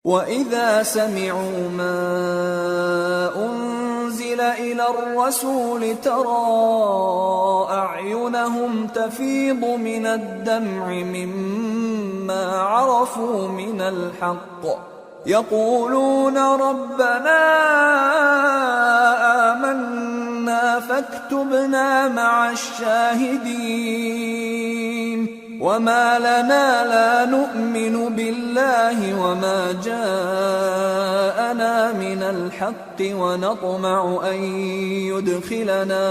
وَإِذَا سَمِعُوا مَا أُنزِلَ إِلَى الرَّسُولِ تَرَىٰ أَعْيُنَهُمْ تَفِيضُ مِنَ الدَّمْعِ مِمَّا عَرَفُوا مِنَ الْحَقِّ يَقُولُونَ رَبَّنَا آمَنَّا فَاكْتُبْنَا مَعَ الشَّاهِدِينَ وَمَا لَنَا لَا نُؤْمِنُ بِاللَّهِ وَمَا جَاءَنَا مِنَ الْحَقِّ وَنَطْمَعُ أَن يُدْخِلَنَا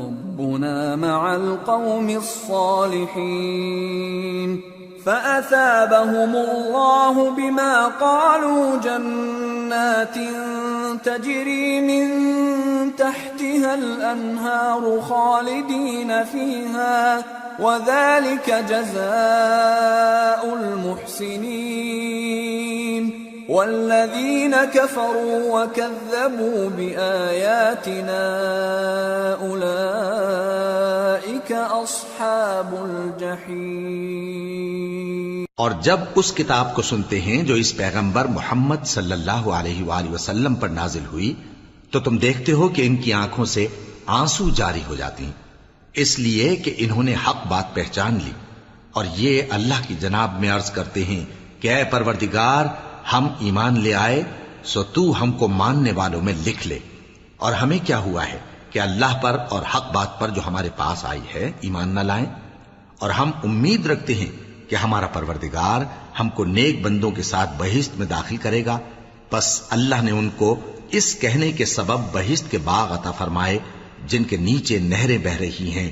رَبُّنَا مَعَ الْقَوْمِ الصَّالِحِينَ فَأَثَابَهُمُ اللَّهُ بِمَا قَالُوا جَنَّاتٍ تَجْرِي مِن تحتها الأنهار خالدين فيها وذلك جزاء المحسنين والذين كفروا وكذبوا بآياتنا أولئك أصحاب الجحيم۔ اور جب اس کتاب کو سنتے ہیں جو اس پیغمبر محمد صلی اللہ علیہ وآلہ وسلم پر نازل ہوئی تو تم دیکھتے ہو کہ ان کی آنکھوں سے آنسو جاری ہو جاتی ہیں، اس لیے کہ انہوں نے حق بات پہچان لی، اور یہ اللہ کی جناب میں عرض کرتے ہیں کہ اے پروردگار، ہم ایمان لے آئے سو تو ہم کو ماننے والوں میں لکھ لے، اور ہمیں کیا ہوا ہے کہ اللہ پر اور حق بات پر جو ہمارے پاس آئی ہے ایمان نہ لائیں، اور ہم امید رکھتے ہیں کہ ہمارا پروردگار ہم کو نیک بندوں کے ساتھ بہشت میں داخل کرے گا۔ پس اللہ نے ان کو اس کہنے کے سبب بہشت کے باغ عطا فرمائے جن کے نیچے نہریں بہ رہی ہیں،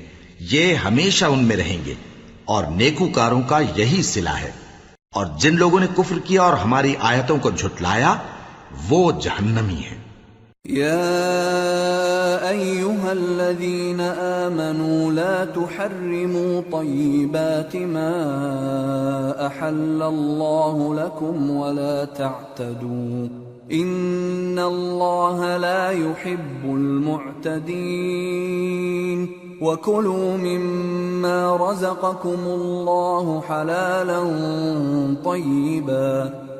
یہ ہمیشہ ان میں رہیں گے، اور نیکوکاروں کا یہی صلہ ہے، اور جن لوگوں نے کفر کیا اور ہماری آیتوں کو جھٹلایا وہ جہنمی ہیں۔ يا أيها الذين آمنوا لا تحرموا طيبات ما أحل الله لكم ولا تعتدوا إن الله لا يحب المعتدين وكلوا مما رزقكم الله حلالا طيبا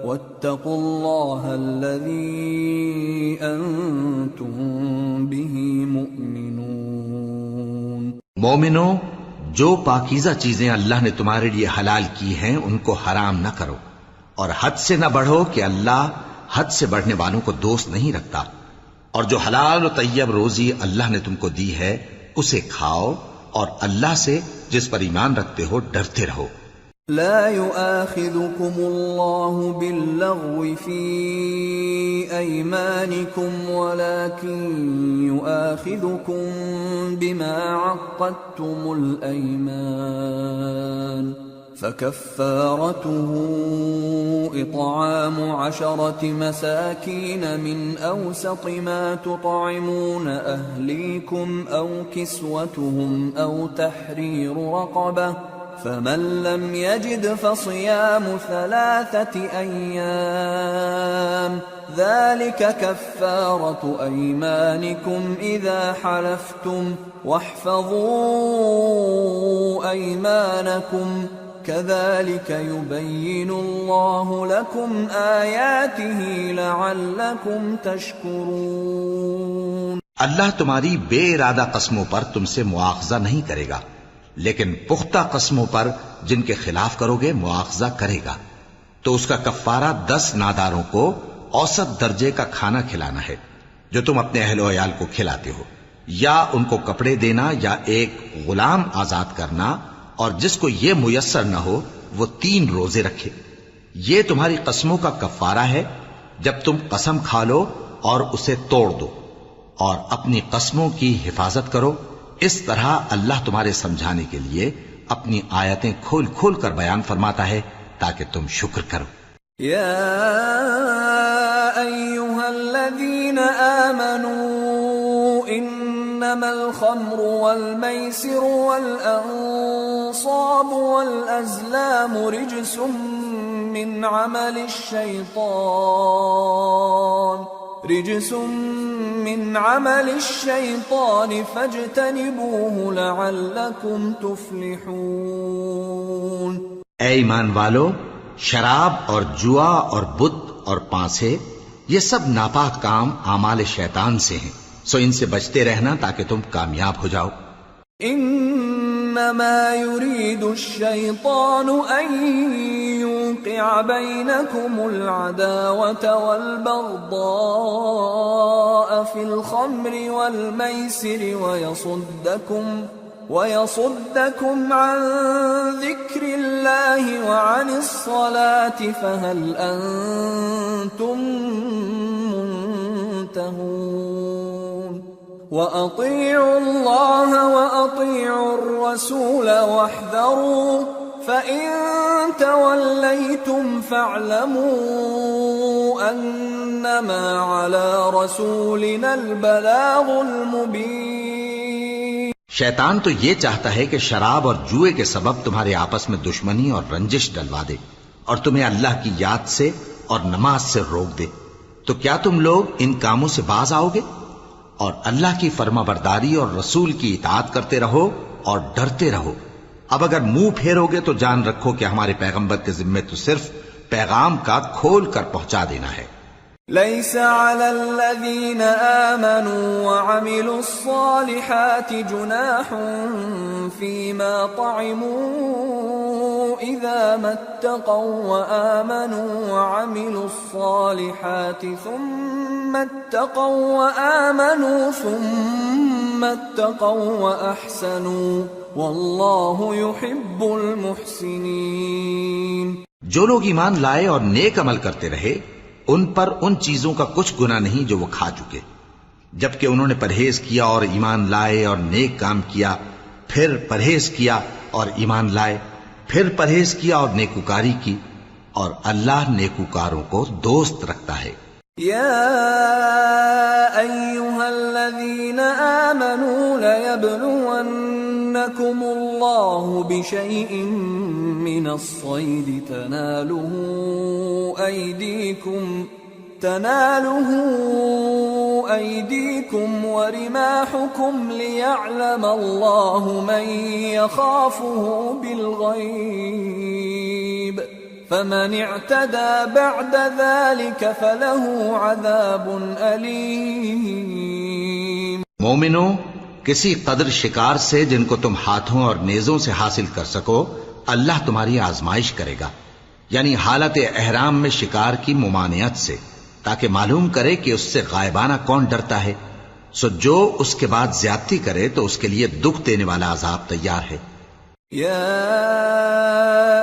واتقوا الله الذي أنتم به مؤمنون۔ مومنو، جو پاکیزہ چیزیں اللہ نے تمہارے لیے حلال کی ہیں ان کو حرام نہ کرو، اور حد سے نہ بڑھو کہ اللہ حد سے بڑھنے والوں کو دوست نہیں رکھتا، اور جو حلال و طیب روزی اللہ نے تم کو دی ہے اسے کھاؤ، اور اللہ سے جس پر ایمان رکھتے ہو ڈرتے رہو۔ لا يؤاخذكم الله باللغو في أيمانكم ولكن يؤاخذكم بما عقدتم الأيمان فكفارته إطعام 10 مساكين من أوسط ما تطعمون أهليكم أو كسوتهم أو تحرير رقبة فمن لم يجد فصيام 3 أيام ذلك كفارة أيمانكم إذا حلفتم واحفظوا أيمانكم كذلك يبين الله لكم آياته لعلكم تشكرون۔ اللہ تمہاری بے ارادہ قسموں پر تم سے مواخذہ نہیں کرے گا، لیکن پختہ قسموں پر جن کے خلاف کرو گے مواخذہ کرے گا، تو اس کا کفارہ 10 ناداروں کو اوسط درجے کا کھانا کھلانا ہے جو تم اپنے اہل و عیال کو کھلاتے ہو، یا ان کو کپڑے دینا یا ایک غلام آزاد کرنا، اور جس کو یہ میسر نہ ہو وہ 3 روزے رکھے۔ یہ تمہاری قسموں کا کفارہ ہے جب تم قسم کھا لو اور اسے توڑ دو، اور اپنی قسموں کی حفاظت کرو۔ اس طرح اللہ تمہارے سمجھانے کے لیے اپنی آیتیں کھول کھول کر بیان فرماتا ہے تاکہ تم شکر کرو۔ یا ایھا الذین آمنوا انما الخمر والمیسر والانصاب والازلام رجس من عمل الشیطان فاجتنبوه لعلکم تفلحون۔ اے ایمان والو، شراب اور جوا اور بت اور پانسے یہ سب ناپاک کام اعمال شیطان سے ہیں، سو ان سے بچتے رہنا تاکہ تم کامیاب ہو جاؤ۔ انما يريد الشيطان ان يوقع بينكم العداوة والبغضاء في الخمر والميسر ويصدكم عن ذكر الله وعن الصلاة فهل أنتم منتهون وأطيعوا الله وأطيعوا الرسول واحذروا فإن توليتم فاعلموا أنما على رسولنا البلاغ المبين۔ شیطان تو یہ چاہتا ہے کہ شراب اور جوئے کے سبب تمہارے آپس میں دشمنی اور رنجش ڈلوا دے اور تمہیں اللہ کی یاد سے اور نماز سے روک دے، تو کیا تم لوگ ان کاموں سے باز آؤ گے؟ اور اللہ کی فرما برداری اور رسول کی اطاعت کرتے رہو اور ڈرتے رہو۔ اب اگر منہ پھیرو گے تو جان رکھو کہ ہمارے پیغمبر کے ذمے تو صرف پیغام کا کھول کر پہنچا دینا ہے۔ ليس على الذين آمنوا وعملوا الصالحات جناح فيما طعموا إذا ما اتقوا وآمنوا وعملوا الصالحات ثم اتقوا وأحسنوا والله يحب المحسنين۔ جو لوگ ایمان لائے اور نیک عمل کرتے رہے ان پر ان چیزوں کا کچھ گناہ نہیں جو وہ کھا چکے، جبکہ انہوں نے پرہیز کیا اور ایمان لائے اور نیک کام کیا، پھر پرہیز کیا اور ایمان لائے، پھر پرہیز کیا اور نیکوکاری کی، اور اللہ نیکوکاروں کو دوست رکھتا ہے۔ يا أيها الذين آمنوا ليبلونكم الله بشيء من الصيد تناله أيديكم ورماحكم ليعلم الله من يخافه بالغيب فمن اعتدى بعد ذلك فله عذاب أليم۔ مومنو، کسی قدر شکار سے جن کو تم ہاتھوں اور نیزوں سے حاصل کر سکو اللہ تمہاری آزمائش کرے گا، یعنی حالت احرام میں شکار کی ممانعت سے، تاکہ معلوم کرے کہ اس سے غائبانہ کون ڈرتا ہے، سو جو اس کے بعد زیادتی کرے تو اس کے لیے دکھ دینے والا عذاب تیار ہے۔ يا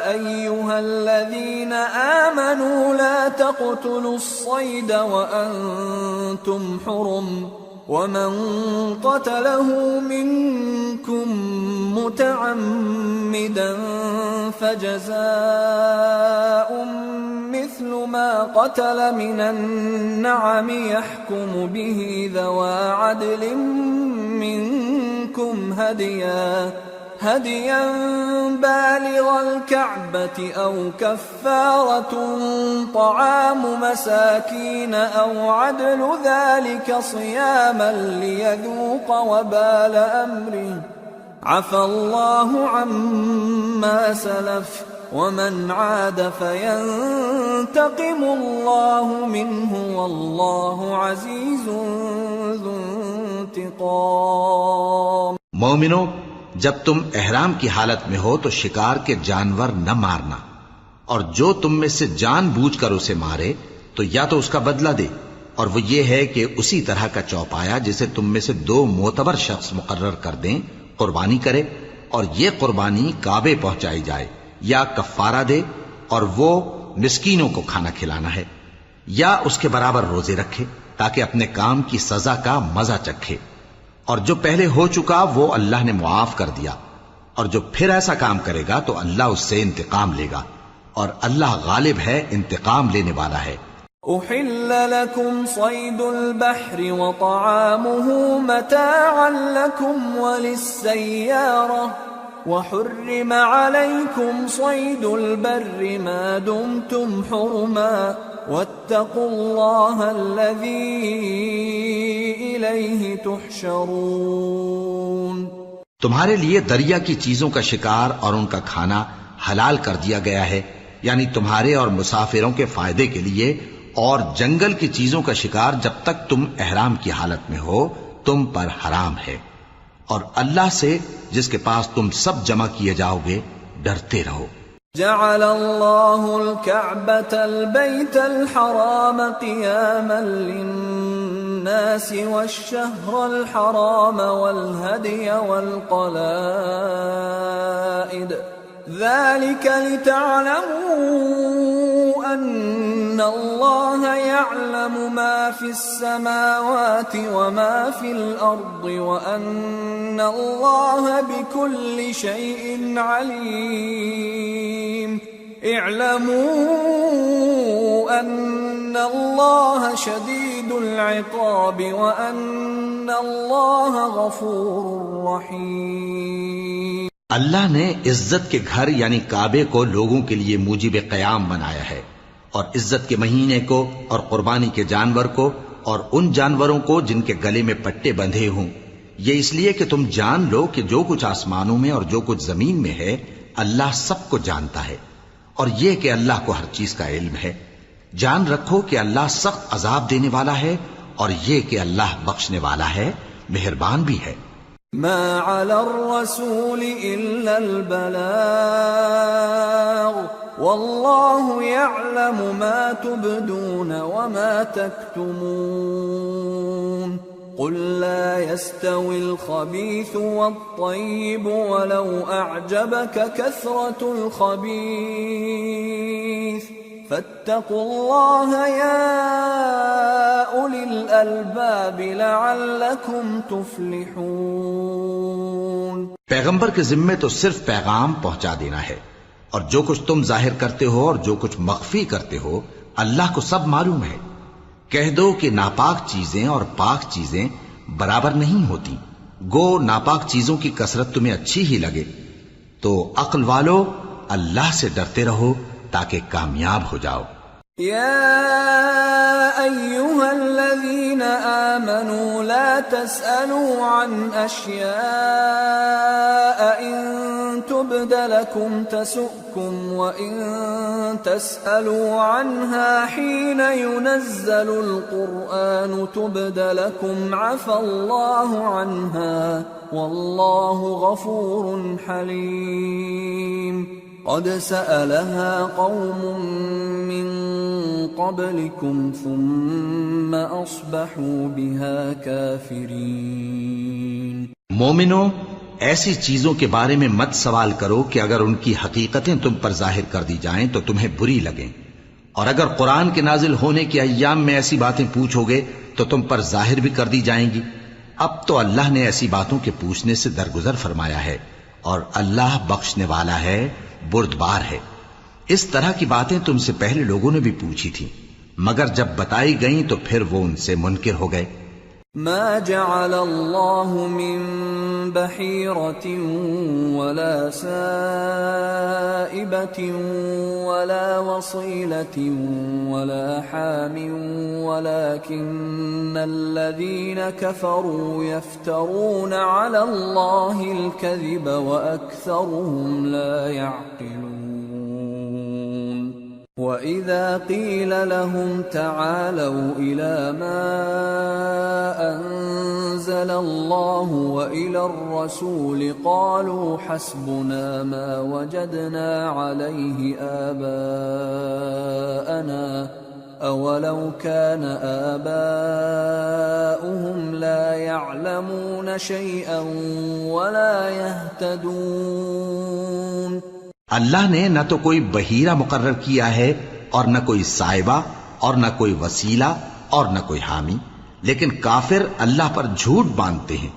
أيها الذين آمنوا لا تقتلوا الصيد وأنتم حرم ومن قتله منكم متعمدا فجزاء مثل ما قتل من النعم يحكم به ذوى عدل منكم هديا بالغ الكعبة أو كفارة طعام مساكين أو عدل ذلك صياما ليذوق وبال أمره عفى الله عما سلف ومن عاد فينتقم الله منه والله عزيز ذو انتقام۔ مومنو، جب تم احرام کی حالت میں ہو تو شکار کے جانور نہ مارنا، اور جو تم میں سے جان بوجھ کر اسے مارے تو یا تو اس کا بدلہ دے، اور وہ یہ ہے کہ اسی طرح کا چوپایا جسے تم میں سے 2 معتبر شخص مقرر کر دیں قربانی کرے، اور یہ قربانی کعبے پہنچائی جائے، یا کفارہ دے اور وہ مسکینوں کو کھانا کھلانا ہے، یا اس کے برابر روزے رکھے تاکہ اپنے کام کی سزا کا مزہ چکھے، اور جو پہلے ہو چکا وہ اللہ نے معاف کر دیا، اور جو پھر ایسا کام کرے گا تو اللہ اس سے انتقام لے گا، اور اللہ غالب ہے، انتقام لینے والا ہے۔ أحل لكم صيد البحر وطعامه متاعا لكم وللسيارة وحرم عليكم صيد البر ما دمتم حرما واتقوا الله الذي إليه تحشرون۔ تمہارے لیے دریا کی چیزوں کا شکار اور ان کا کھانا حلال کر دیا گیا ہے، یعنی تمہارے اور مسافروں کے فائدے کے لیے، اور جنگل کی چیزوں کا شکار جب تک تم احرام کی حالت میں ہو تم پر حرام ہے، اور اللہ سے جس کے پاس تم سب جمع کیے جاؤ گے ڈرتے رہو۔ جعل الله الكعبة البيت الحرام قياما للناس والشهر الحرام والهدي والقلائد ذلك لتعلموا أن الله يعلم ما في السماوات وما في الأرض وأن الله بكل شيء عليم اعلموا أن الله شديد العقاب وأن الله غفور رحيم۔ اللہ نے عزت کے گھر یعنی کعبے کو لوگوں کے لیے موجب قیام بنایا ہے، اور عزت کے مہینے کو اور قربانی کے جانور کو اور ان جانوروں کو جن کے گلے میں پٹے بندھے ہوں، یہ اس لیے کہ تم جان لو کہ جو کچھ آسمانوں میں اور جو کچھ زمین میں ہے اللہ سب کو جانتا ہے، اور یہ کہ اللہ کو ہر چیز کا علم ہے۔ جان رکھو کہ اللہ سخت عذاب دینے والا ہے، اور یہ کہ اللہ بخشنے والا ہے، مہربان بھی ہے۔ ما على الرسول إلا البلاغ والله يعلم ما تبدون وما تكتمون قل لا يستوي الخبيث والطيب ولو أعجبك كثرة الخبيث فاتقوا الله يا أولي الألباب لعلكم تفلحون۔ پیغمبر کے ذمے تو صرف پیغام پہنچا دینا ہے، اور جو کچھ تم ظاہر کرتے ہو اور جو کچھ مخفی کرتے ہو اللہ کو سب معلوم ہے۔ کہہ دو کہ ناپاک چیزیں اور پاک چیزیں برابر نہیں ہوتی، گو ناپاک چیزوں کی کثرت تمہیں اچھی ہی لگے، تو عقل والو اللہ سے ڈرتے رہو تاکہ کامیاب ہو جاؤ۔ يا أيها الذين آمنوا لا تسألوا عن أشياء إن تبد لكم تسؤكم وإن تسألوا عنها حين ينزل القرآن تبد لكم عفى الله عنها والله غفور حليم۔ قد سألها قوم من قبلكم ثم أصبحوا بها كافرين۔ مومنو، ایسی چیزوں کے بارے میں مت سوال کرو کہ اگر ان کی حقیقتیں تم پر ظاہر کر دی جائیں تو تمہیں بری لگیں، اور اگر قرآن کے نازل ہونے کے ایام میں ایسی باتیں پوچھو گے تو تم پر ظاہر بھی کر دی جائیں گی۔ اب تو اللہ نے ایسی باتوں کے پوچھنے سے درگزر فرمایا ہے، اور اللہ بخشنے والا ہے، بردبار ہے۔ اس طرح کی باتیں تم سے پہلے لوگوں نے بھی پوچھی تھی، مگر جب بتائی گئیں تو پھر وہ ان سے منکر ہو گئے۔ ما جعل الله من بحيرة ولا سائبة ولا وصيلة ولا حام ولكن الذين كفروا يفترون على الله الكذب وأكثرهم لا يعقلون۔ وَإِذَا قِيلَ لَهُمْ تَعَالَوْا إِلَى مَا أَنزَلَ اللَّهُ وَإِلَى الرَّسُولِ قَالُوا حَسْبُنَا مَا وَجَدْنَا عَلَيْهِ آبَاءَنَا أَوَلَوْ كَانَ آبَاؤُهُمْ لَا يَعْلَمُونَ شَيْئًا وَلَا يَهْتَدُونَ۔ اللہ نے نہ تو کوئی بحیرہ مقرر کیا ہے اور نہ کوئی سائبہ اور نہ کوئی وسیلہ اور نہ کوئی حامی، لیکن کافر اللہ پر جھوٹ باندھتے ہیں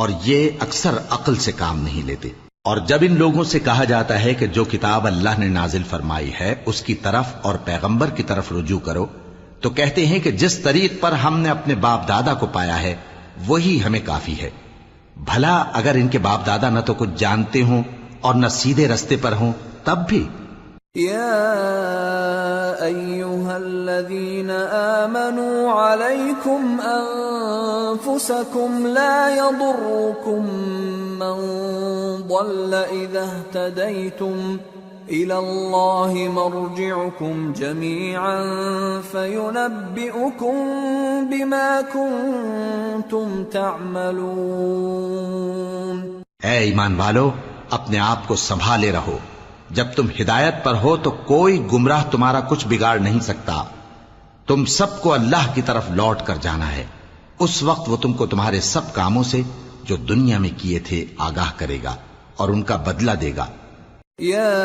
اور یہ اکثر عقل سے کام نہیں لیتے۔ اور جب ان لوگوں سے کہا جاتا ہے کہ جو کتاب اللہ نے نازل فرمائی ہے اس کی طرف اور پیغمبر کی طرف رجوع کرو، تو کہتے ہیں کہ جس طریق پر ہم نے اپنے باپ دادا کو پایا ہے وہی ہمیں کافی ہے۔ بھلا اگر ان کے باپ دادا نہ تو کچھ جانتے ہوں اور نہ سیدھے رستے پر ہوں تب بھی۔ یا ایھا الذین آمنوا علیکم انفسکم لا یضرکم من ضل اذا اہتدیتم إلى الله مرجعكم جميعا فينبئكم بما كنتم تعملون۔ اے ایمان والو، اپنے آپ کو سنبھالے رہو، جب تم ہدایت پر ہو تو کوئی گمراہ تمہارا کچھ بگاڑ نہیں سکتا۔ تم سب کو اللہ کی طرف لوٹ کر جانا ہے، اس وقت وہ تم کو تمہارے سب کاموں سے جو دنیا میں کیے تھے آگاہ کرے گا اور ان کا بدلہ دے گا۔ يا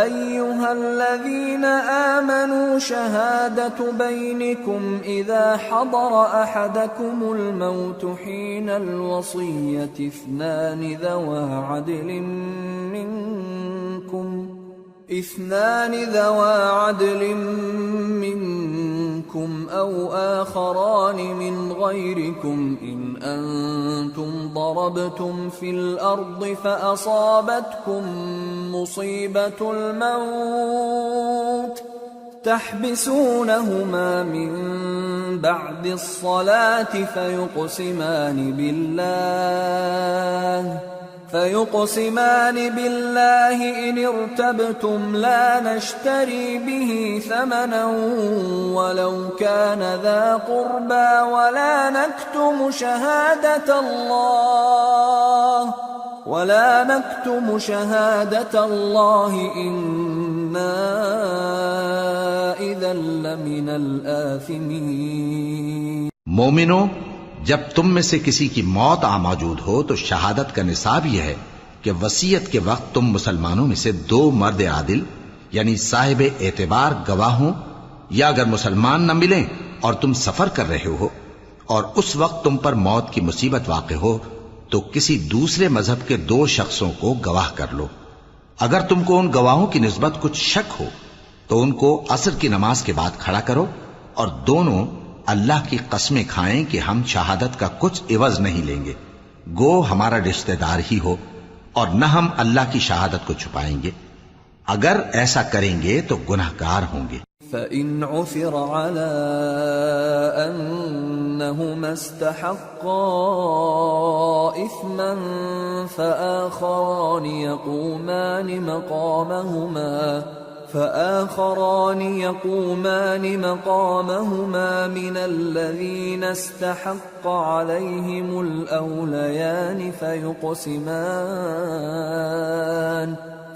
أيها الذين آمنوا شهادة بينكم إذا حضر أحدكم الموت حين الوصية اثنان ذوى عدل منكم أو آخران من غيركم إن أنتم ضربتم في الأرض فأصابتكم مصيبة الموت تحبسونهما من بعد الصلاة فيقسمان بالله إن ارتبتم لا نشتري به ثمنا ولو كان ذا قربى ولا نكتم شهادة الله إنا إذا لمن الآثمين۔ مومنو، جب تم میں سے کسی کی موت موجود ہو تو شہادت کا نصاب یہ ہے کہ وصیت کے وقت تم مسلمانوں میں سے 2 مرد عادل یعنی صاحب اعتبار گواہ ہوں، یا اگر مسلمان نہ ملیں اور تم سفر کر رہے ہو اور اس وقت تم پر موت کی مصیبت واقع ہو تو کسی دوسرے مذہب کے 2 شخصوں کو گواہ کر لو۔ اگر تم کو ان گواہوں کی نسبت کچھ شک ہو تو ان کو عصر کی نماز کے بعد کھڑا کرو اور دونوں اللہ کی قسمیں کھائیں کہ ہم شہادت کا کچھ عوض نہیں لیں گے، گو ہمارا رشتہ دار ہی ہو، اور نہ ہم اللہ کی شہادت کو چھپائیں گے۔ اگر ایسا کریں گے تو گناہگار ہوں گے۔ فَإِنْ عُثِرَ عَلَىٰ أَنَّهُمَا اسْتَحَقَّا إِثْمًا فآخران يقومان مقامهما من الذين استحق عليهم الأوليان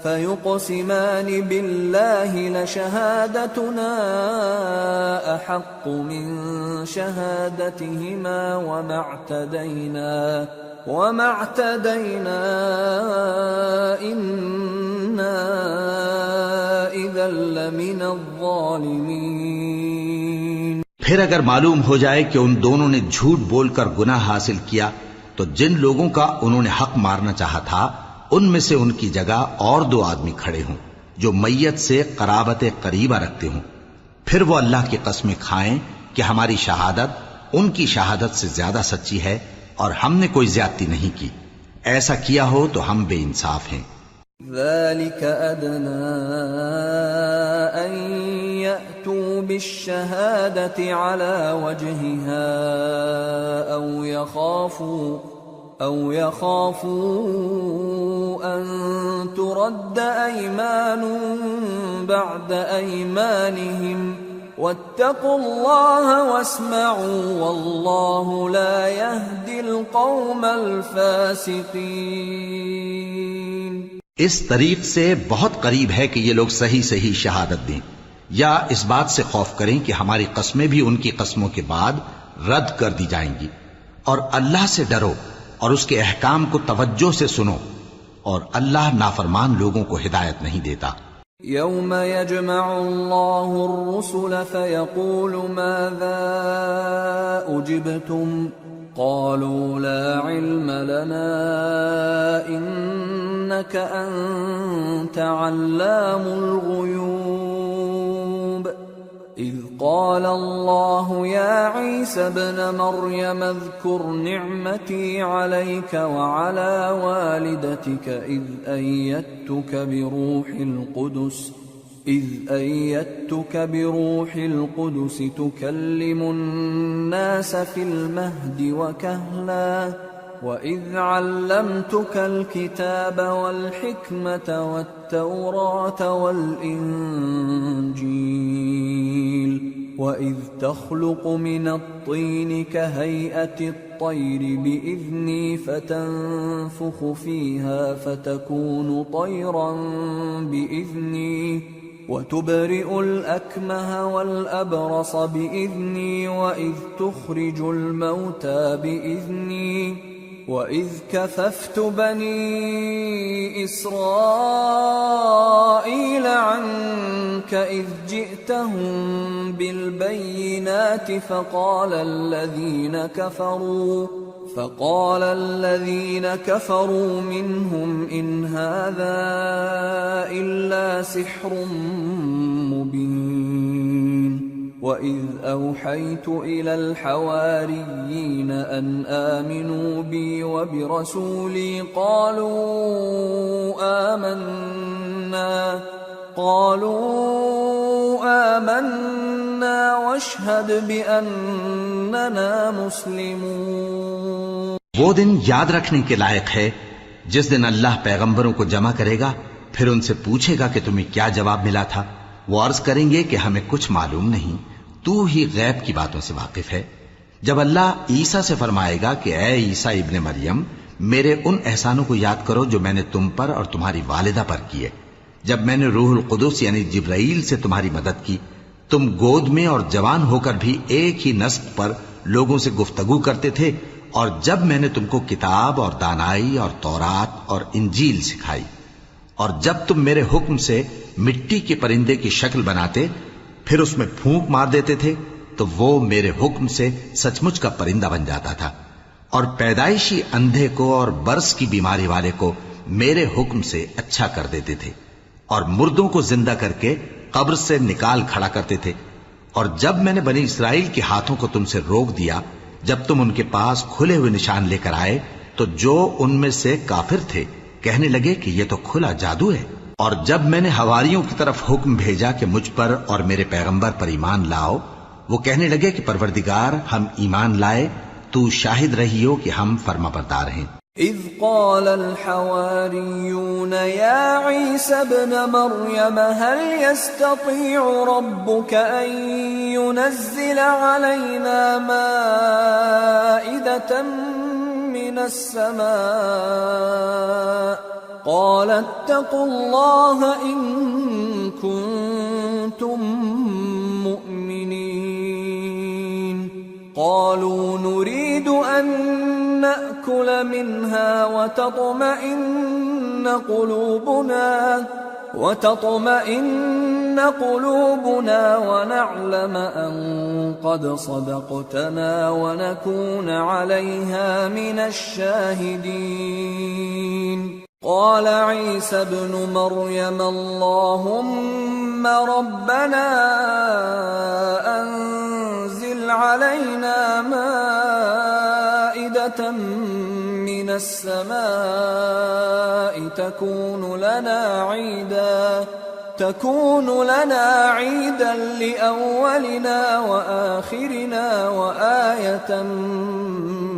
فيقسمان بالله لشهادتنا أحق من شهادتهما وما اعتدينا إنا إذا لمن الظالمين۔ پھر اگر معلوم ہو جائے کہ ان دونوں نے جھوٹ بول کر گناہ حاصل کیا تو جن لوگوں کا انہوں نے حق مارنا چاہا تھا ان میں سے ان کی جگہ اور 2 آدمی کھڑے ہوں جو میت سے قرابت قریبہ رکھتے ہوں، پھر وہ اللہ کی قسمیں کھائیں کہ ہماری شہادت ان کی شہادت سے زیادہ سچی ہے اور ہم نے کوئی زیادتی نہیں کی۔ ایسا کیا ہو تو ہم بے انصاف ہیں۔ ذلك أدنى أن يأتوا بالشهادة على وجهها أو يخافوا أن ترد أيمان بعد أيمانهم واتقوا الله واسمعوا والله لا يهدي القوم الفاسقين۔ اس طریق سے بہت قریب ہے کہ یہ لوگ صحیح شہادت دیں، یا اس بات سے خوف کریں کہ ہماری قسمیں بھی ان کی قسموں کے بعد رد کر دی جائیں گی، اور اللہ سے ڈرو اور اس کے احکام کو توجہ سے سنو، اور اللہ نافرمان لوگوں کو ہدایت نہیں دیتا۔ يوم يجمع الله الرسل فيقول ماذا أجبتم قالوا لا علم لنا إنك أنت علام الغيوب إذ قال الله يا عيسى ابن مريم اذكر نعمتي عليك وعلى والدتك إذ أيدتك بروح القدس تكلم الناس في المهد وكهلا وإذ علمتك الكتاب والحكمة التوراة والإنجيل وإذ تخلق من الطين كهيئة الطير بإذني فتنفخ فيها فتكون طيرا بإذني وتبرئ الأكمه والأبرص بإذني وإذ تخرج الموتى بإذني وَإِذْ كَفَفْتُ بَنِي إِسْرَائِيلَ عَنْكَ إِذْ جِئْتَهُمْ بِالْبَيِّنَاتِ فَقَالَ الَّذِينَ كَفَرُوا مِنْهُمْ إِنْ هَذَا إِلَّا سِحْرٌ مُبِينٌ وَإِذْ أَوْحَيْتُ إِلَى الْحَوَارِيِّينَ أَنْ آمِنُوا بِي وَبِرَسُولِي قالوا آمنا واشهد بأننا مسلمون۔ وہ دن یاد رکھنے کے لائق ہے جس دن اللہ پیغمبروں کو جمع کرے گا، پھر ان سے پوچھے گا کہ تمہیں کیا جواب ملا تھا۔ وہ عرض کریں گے کہ ہمیں کچھ معلوم نہیں، تو ہی غیب کی باتوں سے واقف ہے۔ جب اللہ عیسیٰ سے فرمائے گا کہ اے عیسیٰ ابن مریم، میرے ان احسانوں کو یاد کرو جو میں نے تم پر اور تمہاری والدہ پر کیے، جب میں نے روح القدس یعنی جبرائیل سے تمہاری مدد کی، تم گود میں اور جوان ہو کر بھی ایک ہی نسق پر لوگوں سے گفتگو کرتے تھے، اور جب میں نے تم کو کتاب اور دانائی اور تورات اور انجیل سکھائی، اور جب تم میرے حکم سے مٹی کے پرندے کی شکل بناتے پھر اس میں پھونک مار دیتے تھے تو وہ میرے حکم سے سچ مچ کا پرندہ بن جاتا تھا، اور پیدائشی اندھے کو اور برس کی بیماری والے کو میرے حکم سے اچھا کر دیتے تھے، اور مردوں کو زندہ کر کے قبر سے نکال کھڑا کرتے تھے۔ اور جب میں نے بنی اسرائیل کے ہاتھوں کو تم سے روک دیا، جب تم ان کے پاس کھلے ہوئے نشان لے کر آئے تو جو ان میں سے کافر تھے کہنے لگے کہ یہ تو کھلا جادو ہے۔ اور جب میں نے حواریوں کی طرف حکم بھیجا کہ مجھ پر اور میرے پیغمبر پر ایمان لاؤ، وہ کہنے لگے کہ پروردگار ہم ایمان لائے، تو شاہد رہی ہو کہ ہم فرما بردار ہیں۔ اذ قال الحواريون يا عيسى ابن مريم هل يستطيع ربك أن ينزل علينا مائدة من السماء قال اتقوا الله إن كنتم مؤمنين قالوا نريد أن نأكل منها وتطمئن قلوبنا ونعلم أن قد صدقتنا ونكون عليها من الشاهدين قال عيسى ابن مريم اللهم ربنا أنزل علينا مائدة من السماء تكون لنا عيدا لأولنا وآخرنا وآية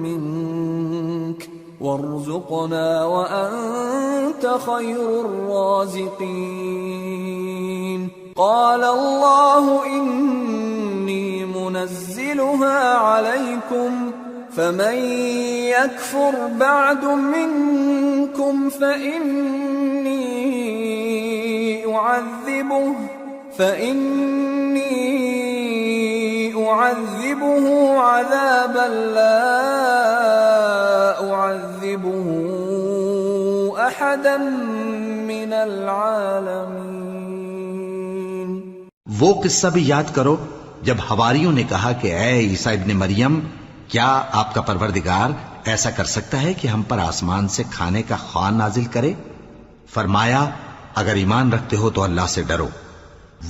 منك وارزقنا وأنت خير الرازقين قال الله إني منزلها عليكم فمن يكفر بعد منكم فإني أعذبه عذابا لا أعذبه أحدا من العالمين۔ وہ قصہ بھی یاد کرو جب حواریوں نے کہا کہ اے عیسیٰ ابن مریم، کیا آپ کا پروردگار ایسا کر سکتا ہے کہ ہم پر آسمان سے کھانے کا خوان نازل کرے؟ فرمایا اگر ایمان رکھتے ہو تو اللہ سے ڈرو۔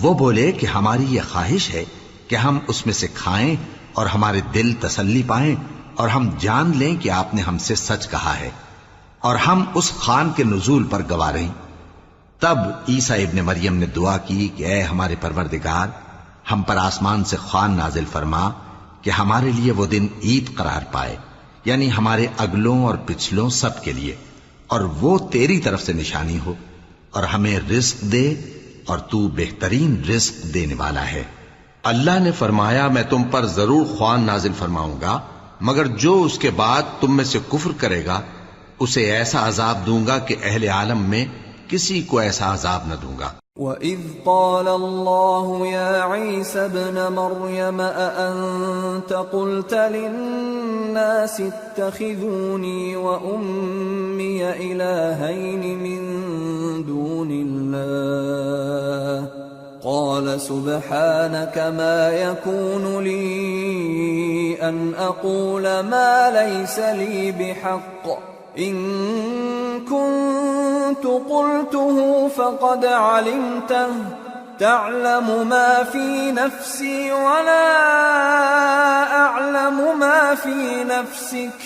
وہ بولے کہ ہماری یہ خواہش ہے کہ ہم اس میں سے کھائیں اور ہمارے دل تسلی پائیں اور ہم جان لیں کہ آپ نے ہم سے سچ کہا ہے اور ہم اس خوان کے نزول پر گواہ رہیں۔ تب عیسیٰ ابن مریم نے دعا کی کہ اے ہمارے پروردگار، ہم پر آسمان سے خوان نازل فرما کہ ہمارے لیے وہ دن عید قرار پائے، یعنی ہمارے اگلوں اور پچھلوں سب کے لیے، اور وہ تیری طرف سے نشانی ہو۔ اور ہمیں رزق دے اور تو بہترین رزق دینے والا ہے۔ اللہ نے فرمایا میں تم پر ضرور خوان نازل فرماؤں گا، مگر جو اس کے بعد تم میں سے کفر کرے گا اسے ایسا عذاب دوں گا کہ اہل عالم میں کسی کو ایسا عذاب نہ دوں گا۔ وَإِذْ قَالَ اللَّهُ يَا عِيسَى ابْنَ مَرْيَمَ أَأَنْتَ قُلْتَ لِلنَّاسِ اتَّخِذُونِي وَأُمِّيَ إِلَٰهَيْنِ مِن دُونِ اللَّهِ قَالَ سُبْحَانَكَ مَا يَكُونُ لِي أَنْ أَقُولَ مَا لَيْسَ لِي بِحَقٍّ إِن كُنتُ قُلْتُهُ فَقَدْ عَلِمْتَهُ تَعْلَمُ مَا فِي نَفْسِي وَلَا أَعْلَمُ مَا فِي نَفْسِكَ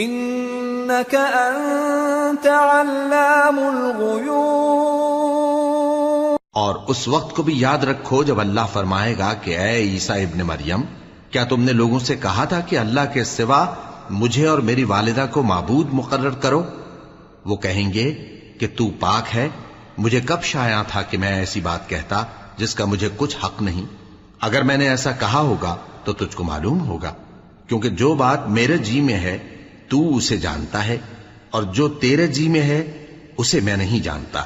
إِنَّكَ أَنْتَ عَلَّامُ الْغُيُوبِ۔ اور اس وقت کو بھی یاد رکھو جب اللہ فرمائے گا کہ اے عیسیٰ ابن مریم، کیا تم نے لوگوں سے کہا تھا کہ اللہ کے سوا مجھے اور میری والدہ کو معبود مقرر کرو؟ وہ کہیں گے کہ تو پاک ہے، مجھے کب شایع تھا کہ میں ایسی بات کہتا جس کا مجھے کچھ حق نہیں۔ اگر میں نے ایسا کہا ہوگا تو تجھ کو معلوم ہوگا، کیونکہ جو بات میرے جی میں ہے تو اسے جانتا ہے، اور جو تیرے جی میں ہے اسے میں نہیں جانتا۔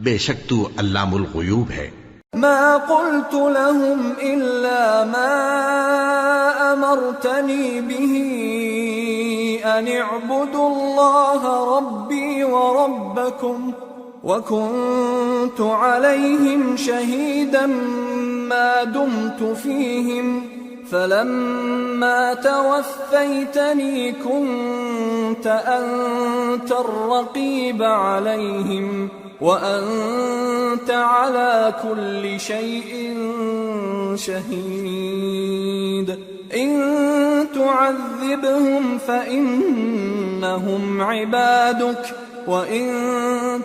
بے شک تو علام الغیوب ہے۔ ما قلت لهم إلا ما أمرتني به أن اعبدوا الله ربي وربكم وكنت عليهم شهيدا ما دمت فيهم فلما توفيتني كنت أنت الرقيب عليهم وأنت على كل شيء شهيد إن تعذبهم فإنهم عبادك وإن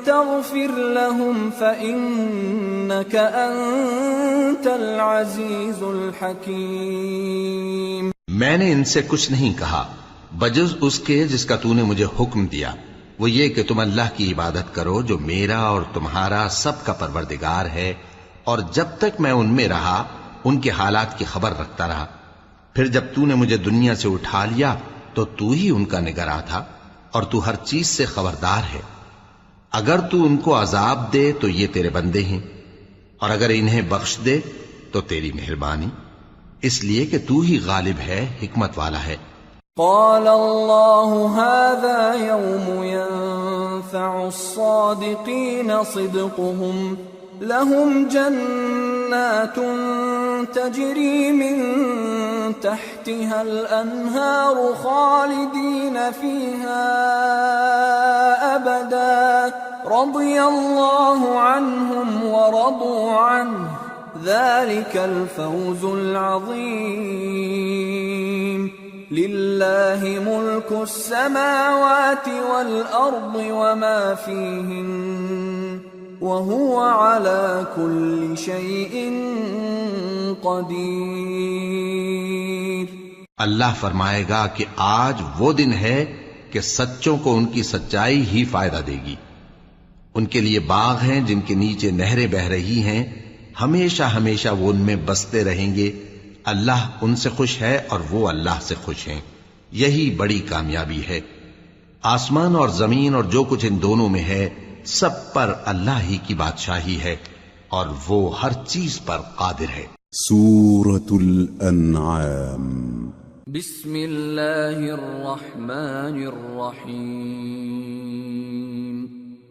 تغفر لهم فإنك أنت العزيز الحكيم۔ میں نے ان سے کچھ نہیں کہا بجز اس کے جس کا تو نے مجھے حکم دیا، وہ یہ کہ تم اللہ کی عبادت کرو جو میرا اور تمہارا سب کا پروردگار ہے، اور جب تک میں ان میں رہا ان کے حالات کی خبر رکھتا رہا۔ پھر جب تو نے مجھے دنیا سے اٹھا لیا تو تو ہی ان کا نگراں تھا، اور تو ہر چیز سے خبردار ہے۔ اگر تو ان کو عذاب دے تو یہ تیرے بندے ہیں، اور اگر انہیں بخش دے تو تیری مہربانی، اس لیے کہ تو ہی غالب ہے، حکمت والا ہے۔ قال الله هذا يوم ينفع الصادقين صدقهم لهم جنات تجري من تحتها الأنهار خالدين فيها أبدا رضي الله عنهم ورضوا عنه ذلك الفوز العظيم لله ملك السماوات والأرض وما فيهن وهو على كل شيء قدير۔ اللہ فرمائے گا کہ آج وہ دن ہے کہ سچوں کو ان کی سچائی ہی فائدہ دے گی۔ ان کے لیے باغ ہیں جن کے نیچے نہریں بہہ رہی ہیں، ہمیشہ ہمیشہ وہ ان میں بستے رہیں گے۔ اللہ ان سے خوش ہے اور وہ اللہ سے خوش ہیں، یہی بڑی کامیابی ہے۔ آسمان اور زمین اور جو کچھ ان دونوں میں ہے سب پر اللہ ہی کی بادشاہی ہے، اور وہ ہر چیز پر قادر ہے۔ سورة الأنعام۔ بسم اللہ الرحمن الرحیم۔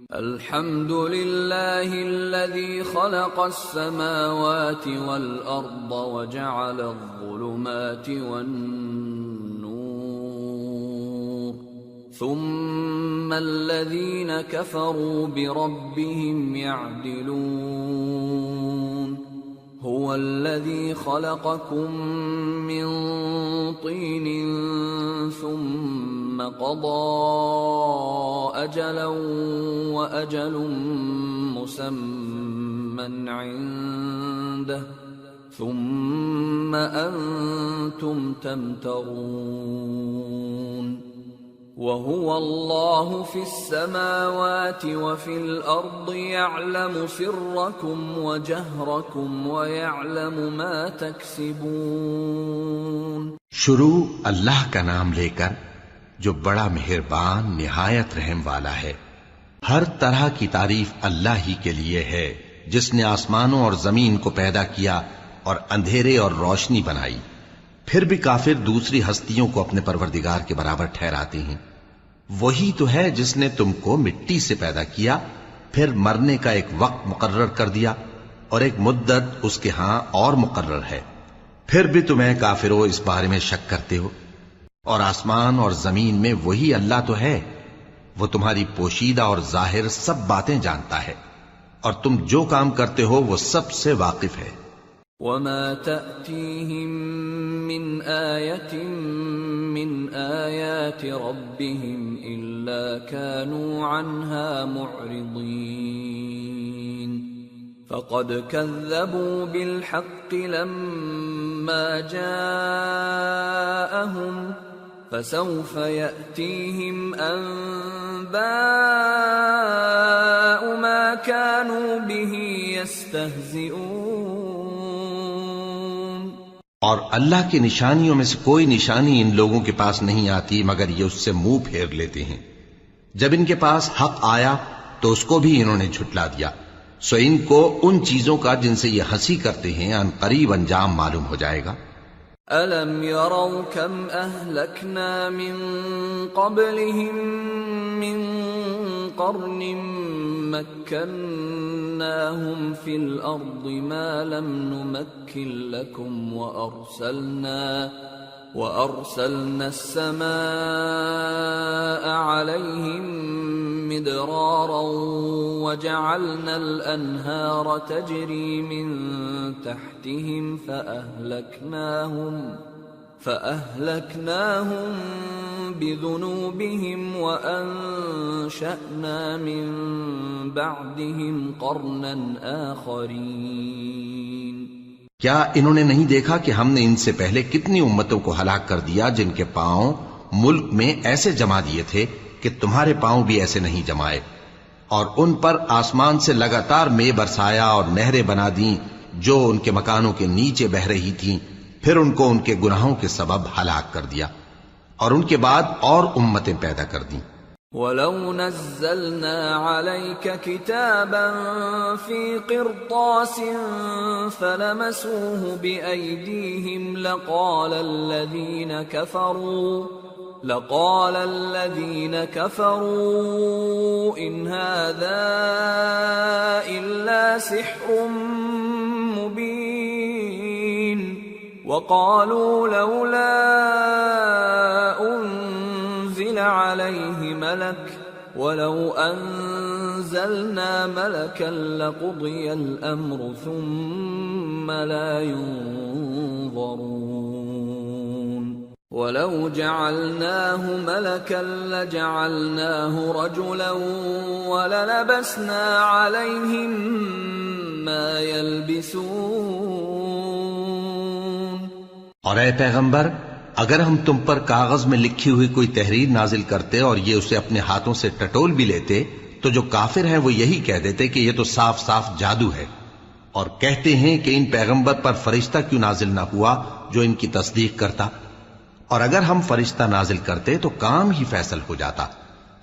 الحمد للہ الذی خلق السماوات والأرض وجعل الظلمات والنور ثم الذین کفروا بربهم يعدلون۔ هو الذي خلقكم من طين ثم قضى أجلا وأجل مسمى عنده ثم أنتم تمترون۔ وهو الله في السماوات وفي الأرض يعلم سركم وجهركم ويعلم ما تكسبون. شروع اللہ کا نام لے کر جو بڑا مہربان نہایت رحم والا ہے. ہر طرح کی تعریف اللہ ہی کے لیے ہے جس نے آسمانوں اور زمین کو پیدا کیا اور اندھیرے اور روشنی بنائی. پھر بھی کافر دوسری ہستیوں کو اپنے پروردگار کے برابر ٹھہراتے ہیں. وہی تو ہے جس نے تم کو مٹی سے پیدا کیا، پھر مرنے کا ایک وقت مقرر کر دیا اور ایک مدت اس کے ہاں اور مقرر ہے. پھر بھی تمہیں کافروں اس بارے میں شک کرتے ہو. اور آسمان اور زمین میں وہی اللہ تو ہے، وہ تمہاری پوشیدہ اور ظاہر سب باتیں جانتا ہے اور تم جو کام کرتے ہو وہ سب سے واقف ہے. وما تأتيهم من آية من آيات ربهم إلا كانوا عنها معرضين. فقد كذبوا بالحق لما جاءهم فسوف يأتيهم أنباء ما كانوا به يستهزئون. اور اللہ کی نشانیوں میں سے کوئی نشانی ان لوگوں کے پاس نہیں آتی مگر یہ اس سے منہ پھیر لیتے ہیں. جب ان کے پاس حق آیا تو اس کو بھی انہوں نے جھٹلا دیا. سو ان کو ان چیزوں کا جن سے یہ ہنسی کرتے ہیں ان قریب انجام معلوم ہو جائے گا. أَلَمْ يَرَوْا كَمْ أَهْلَكْنَا مِنْ قَبْلِهِمْ مِنْ قَرْنٍ مَكَّنَّاهُمْ فِي الْأَرْضِ مَا لَمْ نُمَكِّنْ لَكُمْ وَأَرْسَلْنَا السَّمَاءَ عَلَيْهِمْ مِدْرَارًا وَجَعَلْنَا الْأَنْهَارَ تَجْرِي مِنْ تَحْتِهِمْ فَأَهْلَكْنَاهُمْ بِذُنُوبِهِمْ وَأَنشَأْنَا مِنْ بَعْدِهِمْ قَرْنًا آخَرِينَ. کیا انہوں نے نہیں دیکھا کہ ہم نے ان سے پہلے کتنی امتوں کو ہلاک کر دیا جن کے پاؤں ملک میں ایسے جما دیے تھے کہ تمہارے پاؤں بھی ایسے نہیں جمائے، اور ان پر آسمان سے لگاتار مے برسایا اور نہریں بنا دیں جو ان کے مکانوں کے نیچے بہ رہی تھیں. پھر ان کو ان کے گناہوں کے سبب ہلاک کر دیا اور ان کے بعد اور امتیں پیدا کر دیں. وَلَوْ نَزَّلْنَا عَلَيْكَ كِتَابًا فِي قِرْطَاسٍ فَلَمَسُوهُ بِأَيْدِيهِمْ لقال الذين كفروا إن هذا إلا سحر مبين. وقالوا لولا أنزل عليه ملك ولو أنزلنا ملكا لقضي الأمر ثم لا ينظرون. وَلَوْ جَعَلْنَاهُ مَلَكًا لَجَعَلْنَاهُ رَجُلًا وَلَلَبَسْنَا عَلَيْهِمْ مَا يَلْبِسُونَ. اور اے پیغمبر، اگر ہم تم پر کاغذ میں لکھی ہوئی کوئی تحریر نازل کرتے اور یہ اسے اپنے ہاتھوں سے ٹٹول بھی لیتے تو جو کافر ہیں وہ یہی کہہ دیتے کہ یہ تو صاف صاف جادو ہے، اور کہتے ہیں کہ ان پیغمبر پر فرشتہ کیوں نازل نہ ہوا جو ان کی تصدیق کرتا. اور اگر ہم فرشتہ نازل کرتے تو کام ہی فیصل ہو جاتا،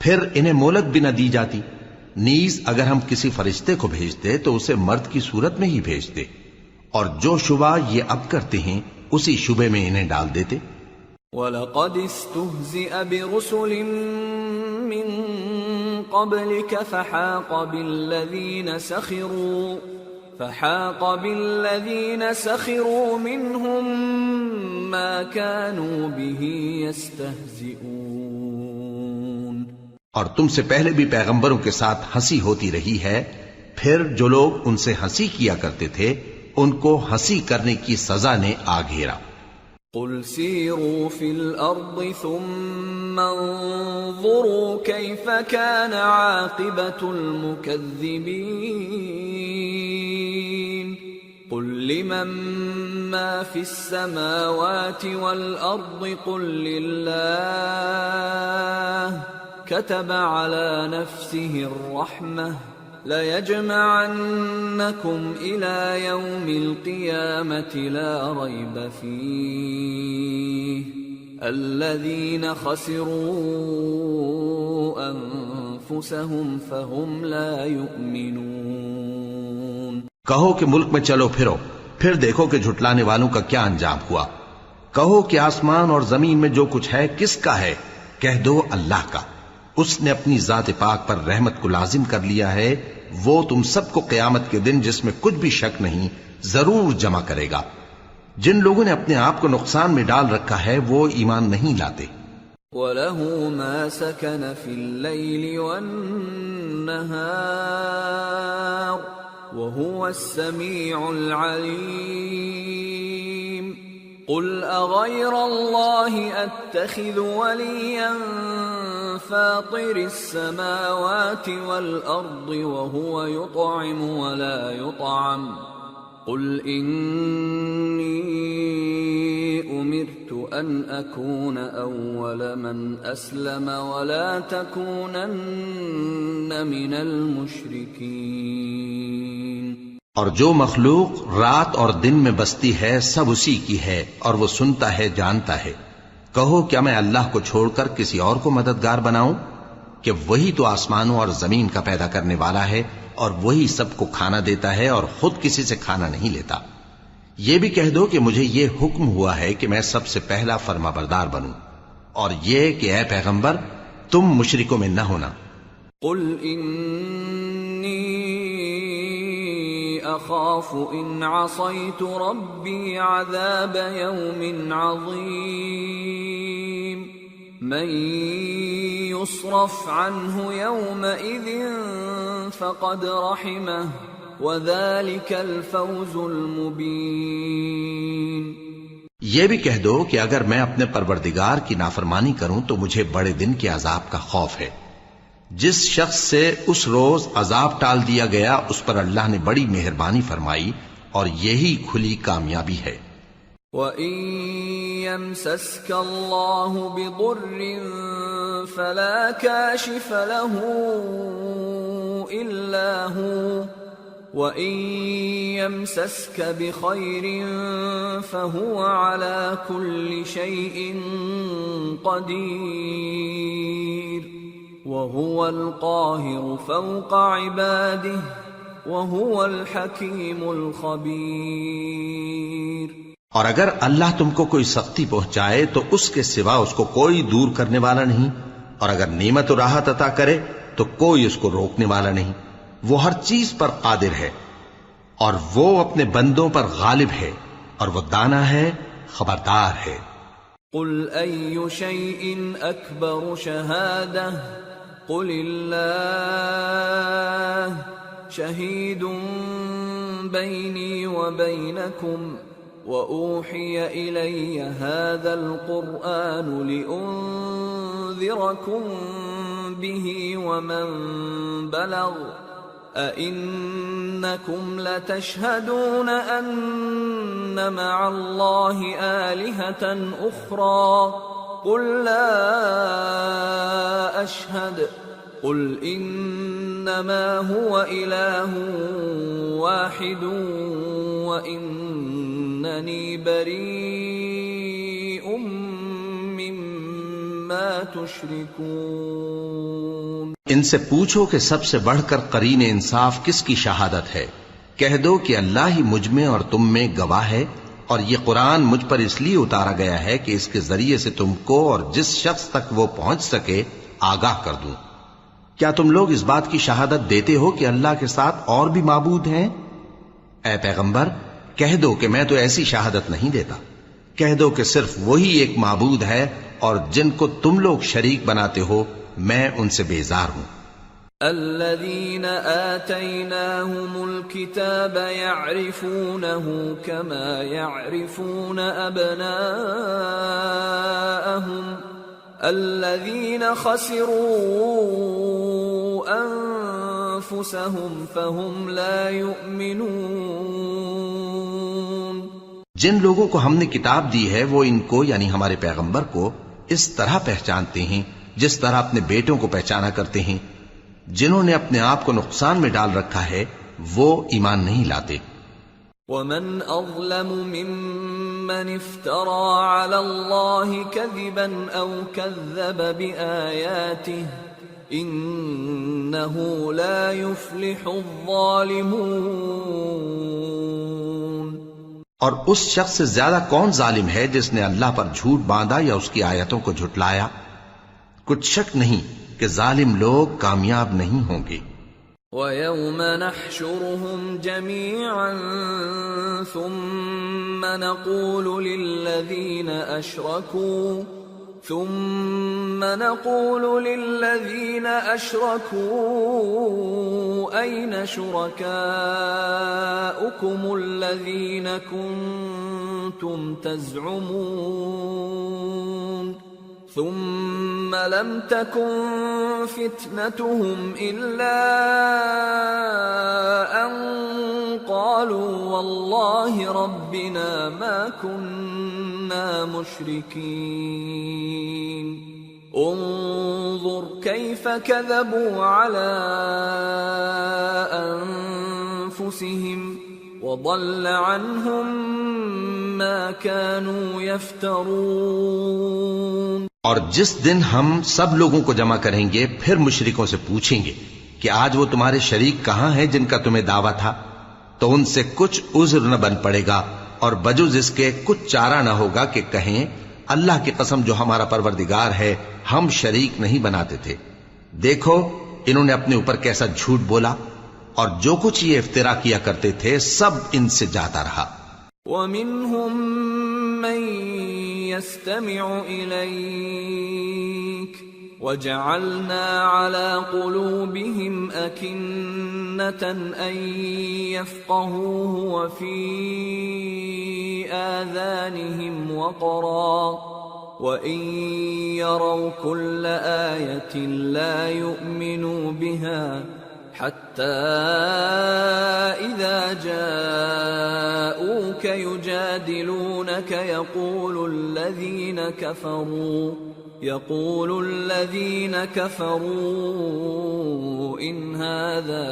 پھر انہیں مہلت بھی نہ دی جاتی. نیز اگر ہم کسی فرشتے کو بھیجتے تو اسے مرد کی صورت میں ہی بھیجتے، اور جو شبہ یہ اب کرتے ہیں اسی شبے میں انہیں ڈال دیتے. وَلَقَدِ اسْتُهْزِئَ بِرُسُلٍ مِّن قَبْلِكَ فحاق بالذين سخروا منهم ما كانوا به يستهزئون. اور تم سے پہلے بھی پیغمبروں کے ساتھ ہنسی ہوتی رہی ہے، پھر جو لوگ ان سے ہنسی کیا کرتے تھے ان کو ہنسی کرنے کی سزا نے آ گھیرا. قل سیروا فی الارض ثم انظروا کیف کان عاقبۃ المکذبین. قل لمن ما في السماوات والأرض قل لله كتب على نفسه الرحمة ليجمعنكم إلى يوم القيامة لا ريب فيه الذين خسروا أنفسهم فهم لا يؤمنون۔ کہو کہ ملک میں چلو پھرو، پھر دیکھو کہ جھٹلانے والوں کا کیا انجام ہوا۔ کہو کہ آسمان اور زمین میں جو کچھ ہے کس کا ہے؟ کہہ دو اللہ کا۔ اس نے اپنی ذات پاک پر رحمت کو لازم کر لیا ہے، وہ تم سب کو قیامت کے دن جس میں کچھ بھی شک نہیں ضرور جمع کرے گا۔ جن لوگوں نے اپنے آپ کو نقصان میں ڈال رکھا ہے وہ ایمان نہیں لاتے۔ وَلَهُ مَا سَكَنَ فِي اللَّيْلِ وَالنَّهَارِ وَهُوَ السَّمِيعُ الْعَلِيمُ۔ قُلْ أَغَيْرَ اللَّهِ أَتَّخِذُ وَلِيًّا فَاطِرِ السَّمَاوَاتِ وَالْأَرْضِ وَهُوَ يُطْعِمُ وَلَا يُطْعَمُ قُلْ إِنِّي أُمِرْتُ أَنْ أَكُونَ أَوَّلَ مَنْ أَسْلَمَ وَلَا تَكُونَنَّ مِنَ الْمُشْرِكِينَ۔ اور جو مخلوق رات اور دن میں بستی ہے سب اسی کی ہے، اور وہ سنتا ہے جانتا ہے۔ کہو کیا میں اللہ کو چھوڑ کر کسی اور کو مددگار بناؤں؟ کہ وہی تو آسمانوں اور زمین کا پیدا کرنے والا ہے، اور وہی سب کو کھانا دیتا ہے اور خود کسی سے کھانا نہیں لیتا۔ یہ بھی کہہ دو کہ مجھے یہ حکم ہوا ہے کہ میں سب سے پہلا فرما بردار بنوں، اور یہ کہ اے پیغمبر تم مشرکوں میں نہ ہونا۔ قل انی اخاف ان عصیت ربی عذاب یوم عظیم من يصرف عنه يومئذ فقد رحمه وذلك الفوز المبين۔ یہ بھی کہہ دو کہ اگر میں اپنے پروردگار کی نافرمانی کروں تو مجھے بڑے دن کے عذاب کا خوف ہے۔ جس شخص سے اس روز عذاب ٹال دیا گیا اس پر اللہ نے بڑی مہربانی فرمائی، اور یہی کھلی کامیابی ہے۔ وَإِن يَمْسَسْكَ اللَّهُ بِضُرٍّ فَلَا كَاشِفَ لَهُ إِلَّا هُوَ وَإِن يَمْسَسْكَ بِخَيْرٍ فَهُوَ عَلَى كُلِّ شَيْءٍ قَدِيرٌ وَهُوَ الْقَاهِرُ فَوْقَ عِبَادِهِ وَهُوَ الْحَكِيمُ الْخَبِيرُ۔ اور اگر اللہ تم کو کوئی سختی پہنچائے تو اس کے سوا اس کو کوئی دور کرنے والا نہیں، اور اگر نعمت و راحت عطا کرے تو کوئی اس کو روکنے والا نہیں۔ وہ ہر چیز پر قادر ہے، اور وہ اپنے بندوں پر غالب ہے، اور وہ دانا ہے، خبردار ہے۔ قل أي شيء أكبر شهادة قل الله شهيد بيني وبينكم وأوحي إلي هذا القرآن لأنذركم به ومن بلغ أئنكم لتشهدون أن مع الله آلهة أخرى قل لا أشهد قل إنما هو إله واحد وإنني بريء مما تشركون۔ ان سے پوچھو کہ سب سے بڑھ کر قرین انصاف کس کی شہادت ہے؟ کہہ دو کہ اللہ ہی مجھ میں اور تم میں گواہ ہے، اور یہ قرآن مجھ پر اس لیے اتارا گیا ہے کہ اس کے ذریعے سے تم کو اور جس شخص تک وہ پہنچ سکے آگاہ کر دوں۔ کیا تم لوگ اس بات کی شہادت دیتے ہو کہ اللہ کے ساتھ اور بھی معبود ہیں؟ اے پیغمبر کہہ دو کہ میں تو ایسی شہادت نہیں دیتا۔ کہہ دو کہ صرف وہی ایک معبود ہے، اور جن کو تم لوگ شریک بناتے ہو میں ان سے بیزار ہوں۔ الذين آتيناهم الكتاب يعرفونه كما يعرفون أبناءهم الذين خسروا أنفسهم فهم لا يؤمنون۔ جن لوگوں کو ہم نے کتاب دی ہے وہ ان کو یعنی ہمارے پیغمبر کو اس طرح پہچانتے ہیں جس طرح اپنے بیٹوں کو پہچانا کرتے ہیں. جنہوں نے اپنے آپ کو نقصان میں ڈال رکھا ہے وہ ایمان نہیں لاتے. ومن أظلم ممن افترى على الله كذبا أو كذب بآياته إنه لا يفلح الظالمون. اور اس شخص سے زیادہ کون ظالم ہے جس نے اللہ پر جھوٹ باندھا یا اس کی آیتوں کو جھٹلایا؟ کچھ شک نہیں کہ ظالم لوگ کامیاب نہیں ہوں گے. وَيَوْمَ نَحْشُرُهُمْ جَمِيعًا ثُمَّ نَقُولُ لِلَّذِينَ أَشْرَكُوا أَيْنَ شُرَكَاؤُكُمُ الَّذِينَ كُنتُمْ تَزْعُمُونَ ثم لم تكن فتنتهم إلا أن قالوا والله ربنا ما كنا مشركين انظر كيف كذبوا على أنفسهم وضل عنهم ما كانوا يفترون. اور جس دن ہم سب لوگوں کو جمع کریں گے پھر مشرکوں سے پوچھیں گے کہ آج وہ تمہارے شریک کہاں ہیں جن کا تمہیں دعویٰ تھا، تو ان سے کچھ عذر نہ بن پڑے گا اور بجز اس کے کچھ چارہ نہ ہوگا کہ کہیں اللہ کی قسم جو ہمارا پروردگار ہے ہم شریک نہیں بناتے تھے. دیکھو انہوں نے اپنے اوپر کیسا جھوٹ بولا اور جو کچھ یہ افترا کیا کرتے تھے سب ان سے جاتا رہا. وَمِنْهُمْ مَنْ يَسْتَمِعُ إِلَيْكَ وَجَعَلْنَا عَلَى قُلُوبِهِمْ أَكِنَّةً أَنْ يَفْقَهُوهُ وَفِي آذَانِهِمْ وَقْرًا وَإِنْ يَرَوْا كُلَّ آيَةٍ لَا يُؤْمِنُوا بِهَا حتى إذا جاءوك يجادلونك يقول الذين كفروا إن هذا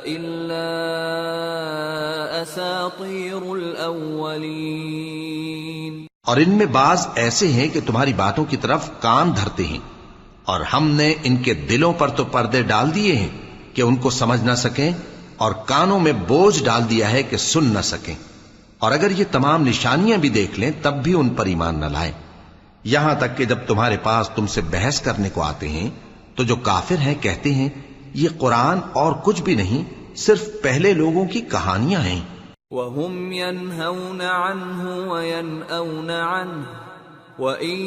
إلا أساطير الأولين. اور ان میں بعض ایسے ہیں کہ تمہاری باتوں کی طرف کان دھرتے ہیں اور ہم نے ان کے دلوں پر تو پردے ڈال دیے ہیں کہ ان کو سمجھ نہ سکیں اور کانوں میں بوجھ ڈال دیا ہے کہ سن نہ سکیں، اور اگر یہ تمام نشانیاں بھی دیکھ لیں تب بھی ان پر ایمان نہ لائیں. یہاں تک کہ جب تمہارے پاس تم سے بحث کرنے کو آتے ہیں تو جو کافر ہیں کہتے ہیں یہ قرآن اور کچھ بھی نہیں صرف پہلے لوگوں کی کہانیاں ہیں. وَهُمْ يَنْهَوْنَ عَنْهُ وَيَنْأَوْنَ عَنْهُ وَإِن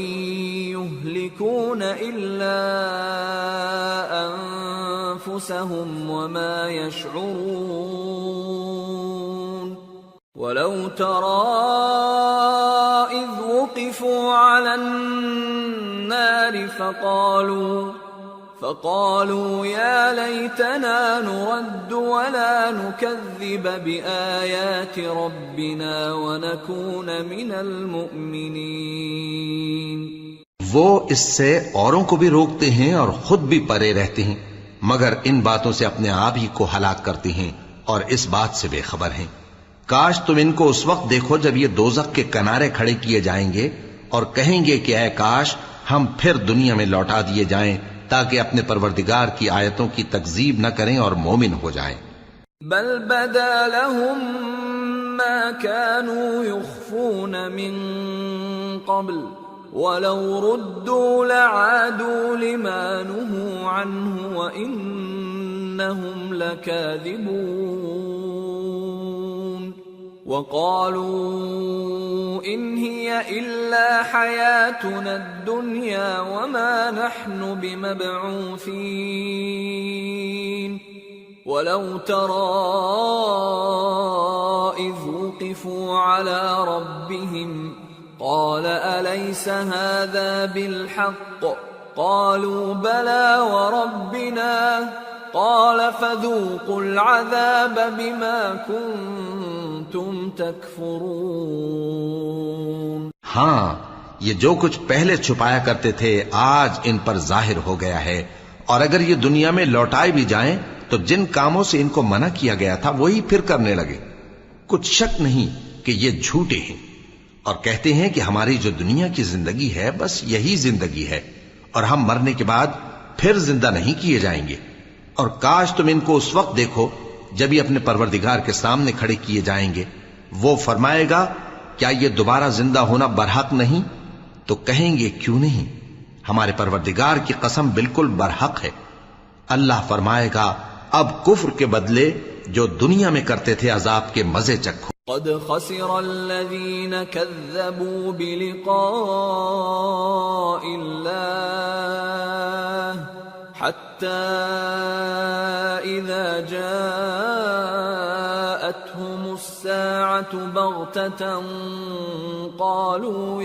يُهْلِكُونَ إِلَّا أَنفُسَهُمْ وَمَا يَشْعُرُونَ. وَلَوْ تَرَى إِذْ وُقِفُوا عَلَى النَّارِ فقالوا يا ليتنا نرد ولا نكذب بآيات ربنا ونكون من المؤمنين. وہ اس سے اوروں کو بھی روکتے ہیں اور خود بھی پرے رہتے ہیں مگر ان باتوں سے اپنے آپ ہی کو ہلاک کرتے ہیں اور اس بات سے بے خبر ہیں. کاش تم ان کو اس وقت دیکھو جب یہ دوزخ کے کنارے کھڑے کیے جائیں گے اور کہیں گے کہ اے کاش ہم پھر دنیا میں لوٹا دیے جائیں تاکہ اپنے پروردگار کی آیتوں کی تکذیب نہ کریں اور مومن ہو جائیں. بل بدا لهم ما كانوا يخفون من قبل ولو ردوا لعادوا لما نهوا عنه وإنهم لكاذبون. وقالوا إن هي إلا حياتنا الدنيا وما نحن بمبعوثين. ولو ترى إذ وقفوا على ربهم قال أليس هذا بالحق قالوا بلى وربنا قال فذوقوا العذاب بما كنتم تكفرون. ہاں، یہ جو کچھ پہلے چھپایا کرتے تھے آج ان پر ظاہر ہو گیا ہے، اور اگر یہ دنیا میں لوٹائے بھی جائیں تو جن کاموں سے ان کو منع کیا گیا تھا وہی پھر کرنے لگے. کچھ شک نہیں کہ یہ جھوٹے ہیں، اور کہتے ہیں کہ ہماری جو دنیا کی زندگی ہے بس یہی زندگی ہے، اور ہم مرنے کے بعد پھر زندہ نہیں کیے جائیں گے. اور کاش تم ان کو اس وقت دیکھو جب یہ اپنے پروردگار کے سامنے کھڑے کیے جائیں گے. وہ فرمائے گا کیا یہ دوبارہ زندہ ہونا برحق نہیں؟ تو کہیں گے کیوں نہیں، ہمارے پروردگار کی قسم بالکل برحق ہے. اللہ فرمائے گا اب کفر کے بدلے جو دنیا میں کرتے تھے عذاب کے مزے چکھو. قد خسر الذين كذبوا بلقاء الله حتى إذا جاءتهم الساعة بغتة قالوا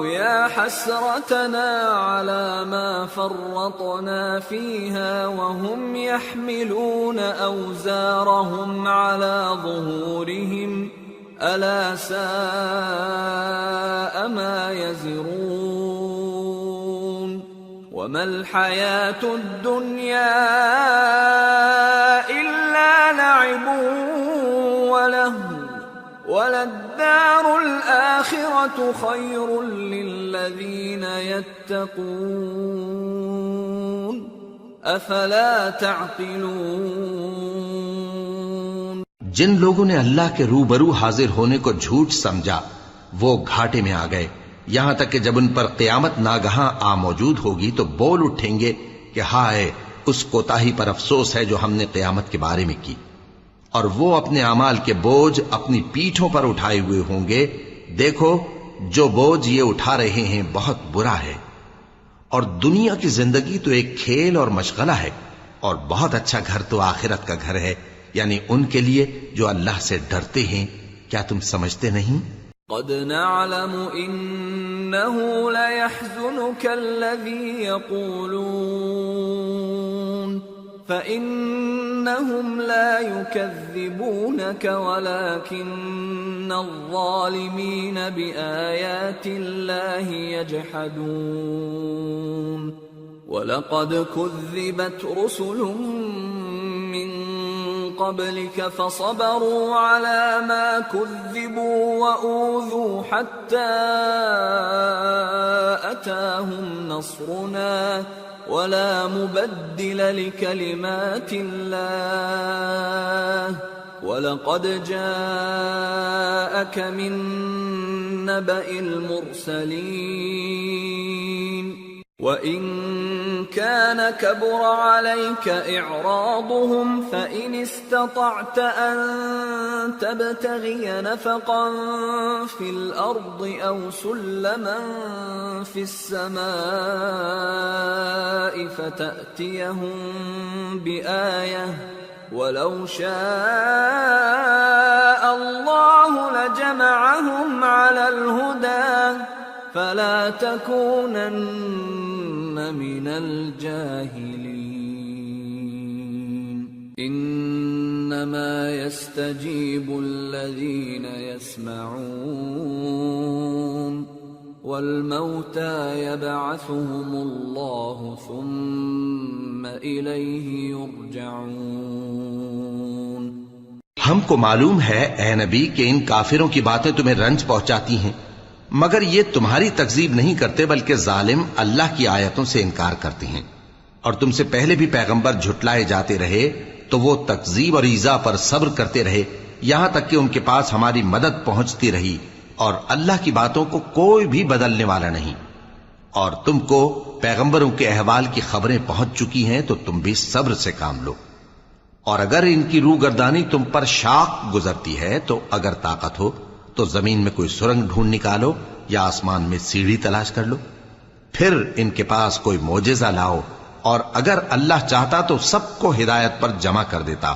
يا حسرتنا على ما فرطنا فيها وهم يحملون أوزارهم على ظهورهم ألا ساء ما يزرون. وما الحياة الدنيا إلا لعب ولهو وللدار الآخرة خير للذين يتقون أفلا تعقلون. جن لوگوں نے اللہ کے روبرو حاضر ہونے کو جھوٹ سمجھا وہ گھاٹے میں آ گئے، یہاں تک کہ جب ان پر قیامت ناگہاں آ موجود ہوگی تو بول اٹھیں گے کہ ہائے اس کوتاہی پر افسوس ہے جو ہم نے قیامت کے بارے میں کی. اور وہ اپنے اعمال کے بوجھ اپنی پیٹھوں پر اٹھائے ہوئے ہوں گے. دیکھو جو بوجھ یہ اٹھا رہے ہیں بہت برا ہے. اور دنیا کی زندگی تو ایک کھیل اور مشغلہ ہے، اور بہت اچھا گھر تو آخرت کا گھر ہے، یعنی ان کے لیے جو اللہ سے ڈرتے ہیں. کیا تم سمجھتے نہیں؟ قد نعلم إنه ليحزنك الذي يقولون فإنهم لا يكذبونك ولكن الظالمين بآيات الله يجحدون. وَلَقَدْ كُذِّبَتْ رُسُلٌ مِّن قَبْلِكَ فَصَبَرُوا عَلَى مَا كُذِّبُوا وَأُوذُوا حَتَّى أَتَاهُمْ نَصْرُنَا وَلَا مُبَدِّلَ لِكَلِمَاتِ اللَّهِ وَلَقَدْ جَاءَكَ مِن نَّبَإِ الْمُرْسَلِينَ وَإِن كَانَ كَبُرَ عَلَيْكَ إِعْرَاضُهُمْ فَإِنِ اسْتَطَعْتَ أَن تَبْتَغِيَ نَفَقًا فِي الْأَرْضِ أَوْ سُلَّمًا فِي السَّمَاءِ فَتَأْتِيَهُم بِآيَةٍ وَلَوْ شَاءَ اللَّهُ لَجَمَعَهُمْ عَلَى الْهُدَى فَلَا تَكُونَنَّ مِنَ الْجَاهِلِينَ إِنَّمَا يَسْتَجِيبُ الَّذِينَ يَسْمَعُونَ وَالْمَوْتَى يَبْعَثُهُمُ اللَّهُ ثُمَّ إِلَيْهِ يُرْجَعُونَ. ہم کو معلوم ہے اے نبی کہ ان کافروں کی باتیں تمہیں رنج پہنچاتی ہیں، مگر یہ تمہاری تکذیب نہیں کرتے بلکہ ظالم اللہ کی آیتوں سے انکار کرتے ہیں. اور تم سے پہلے بھی پیغمبر جھٹلائے جاتے رہے تو وہ تکذیب اور ایذا پر صبر کرتے رہے یہاں تک کہ ان کے پاس ہماری مدد پہنچتی رہی، اور اللہ کی باتوں کو کوئی بھی بدلنے والا نہیں. اور تم کو پیغمبروں کے احوال کی خبریں پہنچ چکی ہیں تو تم بھی صبر سے کام لو. اور اگر ان کی روگردانی تم پر شاق گزرتی ہے تو اگر طاقت ہو تو زمین میں کوئی سرنگ ڈھونڈ نکالو یا آسمان میں سیڑھی تلاش کر لو، پھر ان کے پاس کوئی معجزہ لاؤ، اور اگر اللہ چاہتا تو سب کو ہدایت پر جمع کر دیتا،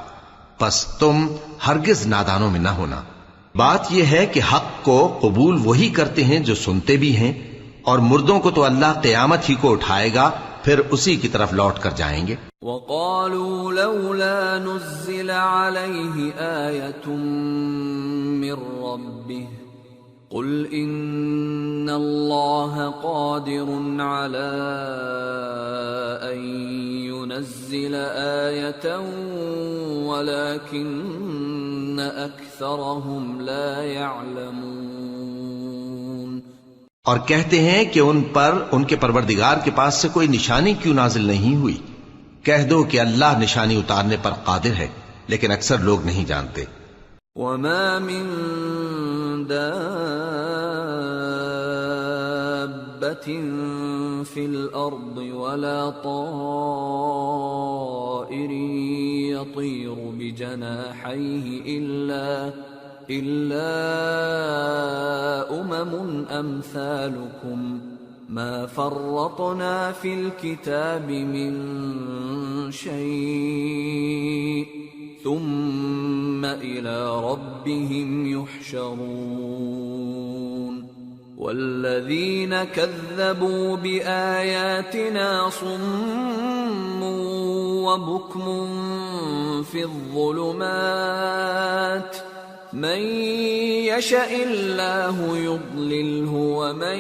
پس تم ہرگز نادانوں میں نہ ہونا. بات یہ ہے کہ حق کو قبول وہی کرتے ہیں جو سنتے بھی ہیں، اور مردوں کو تو اللہ قیامت ہی کو اٹھائے گا پھر اسی کی طرف لوٹ کر جائیں گے۔ وقالوا لولا نزل عليه آية من ربه قل إن الله قادر على أن ينزل آية ولكن أكثرهم لا يعلمون۔ اور کہتے ہیں کہ ان پر ان کے پروردگار کے پاس سے کوئی نشانی کیوں نازل نہیں ہوئی؟ کہہ دو کہ اللہ نشانی اتارنے پر قادر ہے، لیکن اکثر لوگ نہیں جانتے۔ وما من دابة في الأرض ولا طائر يطير بجناحيه إلا أمثالكم ما فرطنا في الكتاب من شيء ثم إلى ربهم يحشرون والذين كذبوا بآياتنا صم وبكم في الظلمات من يشاء الله يضلله ومن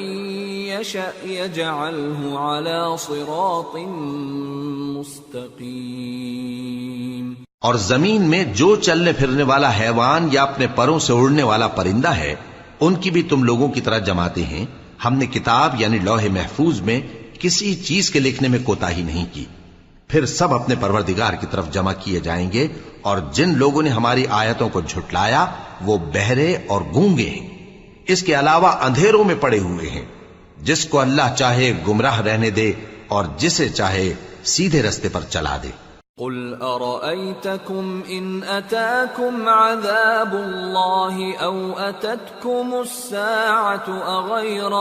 يشاء يجعله على صراط مستقيم۔ اور زمین میں جو چلنے پھرنے والا حیوان یا اپنے پروں سے اڑنے والا پرندہ ہے ان کی بھی تم لوگوں کی طرح جماتے ہیں۔ ہم نے کتاب یعنی لوح محفوظ میں کسی چیز کے لکھنے میں کوتاہی نہیں کی۔ پھر سب اپنے پروردگار کی طرف جمع کیے جائیں گے، اور جن لوگوں نے ہماری آیتوں کو جھٹلایا وہ بہرے اور گونگے ہیں، اس کے علاوہ اندھیروں میں پڑے ہوئے ہیں۔ جس کو اللہ چاہے گمراہ رہنے دے اور جسے چاہے سیدھے رستے پر چلا دے۔ قل أرأيتكم إن أتاكم عذاب الله أو أتتكم الساعة أغير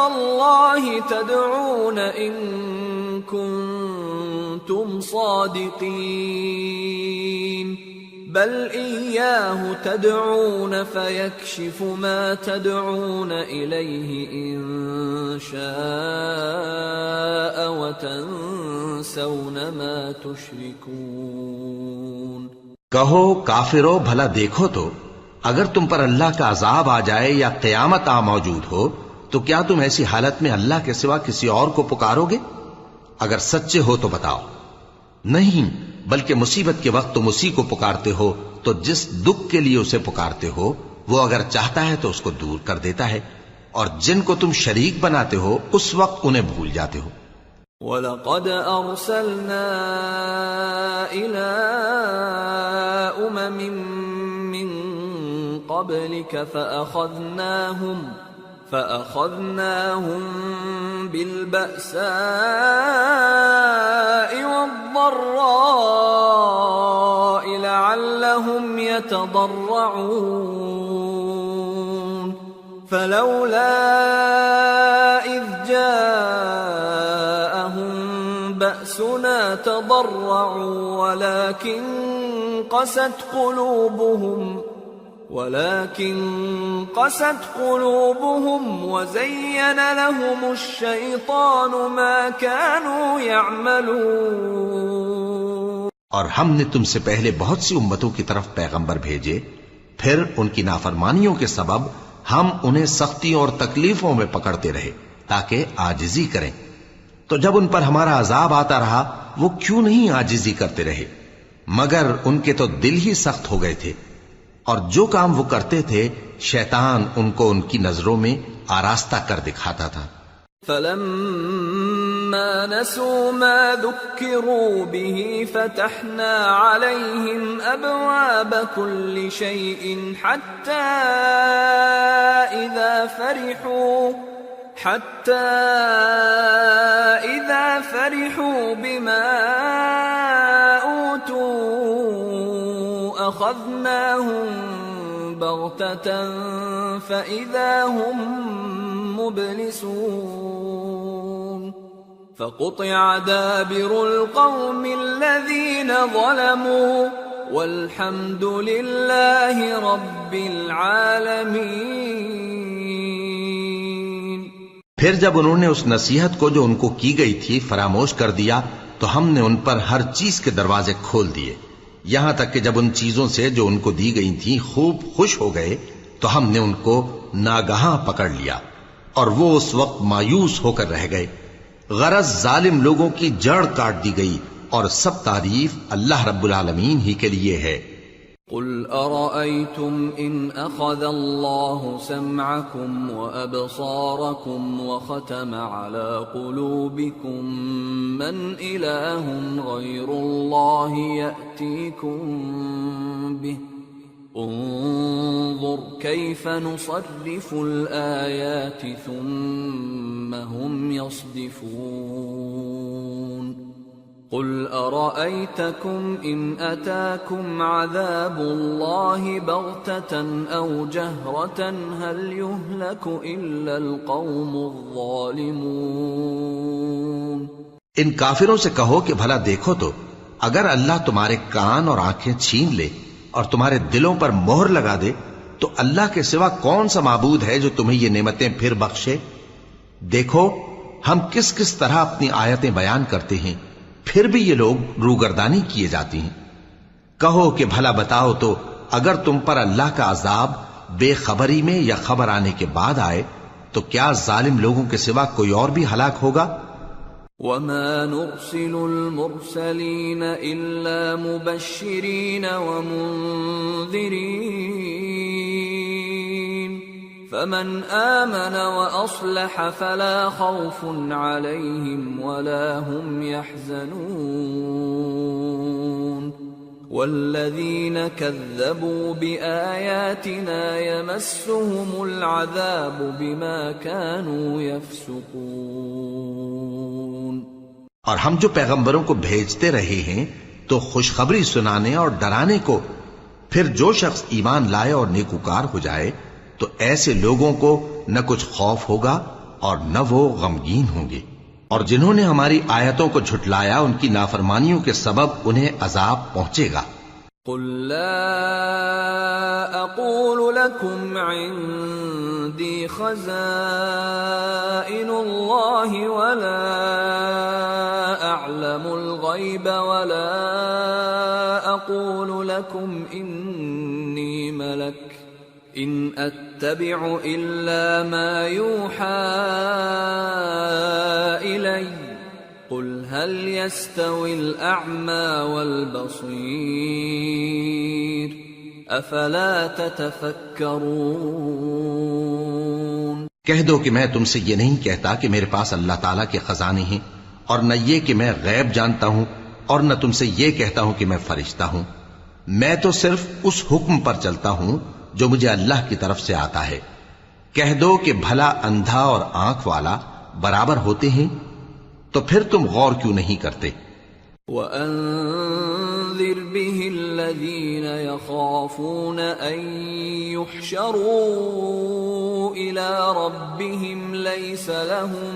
الله تدعون إن كنتم صادقين بل إياه تدعون فيكشف ما تدعون إليه إن شاء وتنسون ما تشركون۔ کہو کافرو بھلا دیکھو تو اگر تم پر اللہ کا عذاب آ جائے یا قیامت آ موجود ہو تو کیا تم ایسی حالت میں اللہ کے سوا کسی اور کو پکارو گے؟ اگر سچے ہو تو بتاؤ۔ نہیں، بلکہ مصیبت کے وقت تم اسی کو پکارتے ہو تو جس دکھ کے لیے اسے پکارتے ہو وہ اگر چاہتا ہے تو اس کو دور کر دیتا ہے، اور جن کو تم شریک بناتے ہو اس وقت انہیں بھول جاتے ہو۔ وَلَقَدْ أَرْسَلْنَا إِلَىٰ أُمَمٍ مِّن قَبْلِكَ فَأَخَذْنَاهُمْ بِالْبَأْسَاءِ وَالضَّرَّاءِ لَعَلَّهُمْ يَتَضَرَّعُونَ فَلَوْلَا إِذْ جَاءَهُمْ بَأْسُنَا تَضَرَّعُوا وَلَكِنْ قست قلوبهم وزين لهم الشيطان ما كانوا يعملون۔ اور ہم نے تم سے پہلے بہت سی امتوں کی طرف پیغمبر بھیجے، پھر ان کی نافرمانیوں کے سبب ہم انہیں سختیوں اور تکلیفوں میں پکڑتے رہے تاکہ عاجزی کریں۔ تو جب ان پر ہمارا عذاب آتا رہا وہ کیوں نہیں عاجزی کرتے رہے، مگر ان کے تو دل ہی سخت ہو گئے تھے، اور جو کام وہ کرتے تھے شیطان ان کو ان کی نظروں میں آراستہ کر دکھاتا تھا۔ فَلَمَّا نَسُوا مَا ذُكِّرُوا بِهِ فَتَحْنَا عَلَيْهِمْ أَبْوَابَ كُلِّ شَيْءٍ حَتَّى إِذَا فَرِحُوا بِمَا أُوتُوا أَخَذْنَاهُمْ بَغْتَةً فَإِذَا هُمْ مُبْلِسُونَ فَقُطِعَ دَابِرُ الْقَوْمِ الَّذِينَ ظَلَمُوا وَالْحَمْدُ لِلَّهِ رَبِّ الْعَالَمِينَ۔ پھر جب انہوں نے اس نصیحت کو جو ان کو کی گئی تھی فراموش کر دیا تو ہم نے ان پر ہر چیز کے دروازے کھول دیے، یہاں تک کہ جب ان چیزوں سے جو ان کو دی گئی تھیں خوب خوش ہو گئے تو ہم نے ان کو ناگہاں پکڑ لیا اور وہ اس وقت مایوس ہو کر رہ گئے۔ غرض ظالم لوگوں کی جڑ کاٹ دی گئی اور سب تعریف اللہ رب العالمین ہی کے لیے ہے۔ قل أرأيتم إن أخذ الله سمعكم وأبصاركم وختم على قلوبكم من إله غير الله يأتيكم به انظر كيف نصرف الآيات ثم هم يصدفون قل أرأيتكم إن أتاكم عذاب الله بغتة أو جهرة هل يهلك إلا القوم الظالمون۔ ان کافروں سے کہو کہ بھلا دیکھو تو اگر اللہ تمہارے کان اور آنکھیں چھین لے اور تمہارے دلوں پر مہر لگا دے تو اللہ کے سوا کون سا معبود ہے جو تمہیں یہ نعمتیں پھر بخشے؟ دیکھو ہم کس کس طرح اپنی آیتیں بیان کرتے ہیں، پھر بھی یہ لوگ روگردانی کیے جاتی ہیں۔ کہو کہ بھلا بتاؤ تو اگر تم پر اللہ کا عذاب بے خبری میں یا خبر آنے کے بعد آئے تو کیا ظالم لوگوں کے سوا کوئی اور بھی ہلاک ہوگا؟ وَمَا نُرْسِلُ الْمُرْسَلِينَ إِلَّا مُبَشِّرِينَ وَمُنذِرِينَ فَمَنْ آمَنَ وَأَصْلَحَ فَلَا خَوْفٌ عَلَيْهِمْ وَلَا هُمْ يَحْزَنُونَ وَالَّذِينَ كَذَّبُوا بِآيَاتِنَا يَمَسُّهُمُ الْعَذَابُ بِمَا كَانُوا يَفْسُقُونَ۔ اور ہم جو پیغمبروں کو بھیجتے رہے ہیں تو خوشخبری سنانے اور ڈرانے کو، پھر جو شخص ایمان لائے اور نیکوکار ہو جائے تو ایسے لوگوں کو نہ کچھ خوف ہوگا اور نہ وہ غمگین ہوں گے، اور جنہوں نے ہماری آیتوں کو جھٹلایا ان کی نافرمانیوں کے سبب انہیں عذاب پہنچے گا۔ قل لا اقول لكم عندي خزائن الله ولا اعلم الغيب ولا اقول لكم اني ملك ان اتبع الا ما يوحى الي قل هل يستوي الأعمى والبصير أفلا تتفكرون۔ کہہ دو کہ میں تم سے یہ نہیں کہتا کہ میرے پاس اللہ تعالیٰ کے خزانے ہیں، اور نہ یہ کہ میں غیب جانتا ہوں، اور نہ تم سے یہ کہتا ہوں کہ میں فرشتہ ہوں۔ میں تو صرف اس حکم پر چلتا ہوں جو مجھے اللہ کی طرف سے آتا ہے۔ کہہ دو کہ بھلا اندھا اور آنکھ والا برابر ہوتے ہیں؟ تو پھر تم غور کیوں نہیں کرتے؟ وَأَنذِرْ بِهِ الَّذِينَ يَخَافُونَ أَن يُحْشَرُوا إِلَى رَبِّهِمْ لَيْسَ لَهُم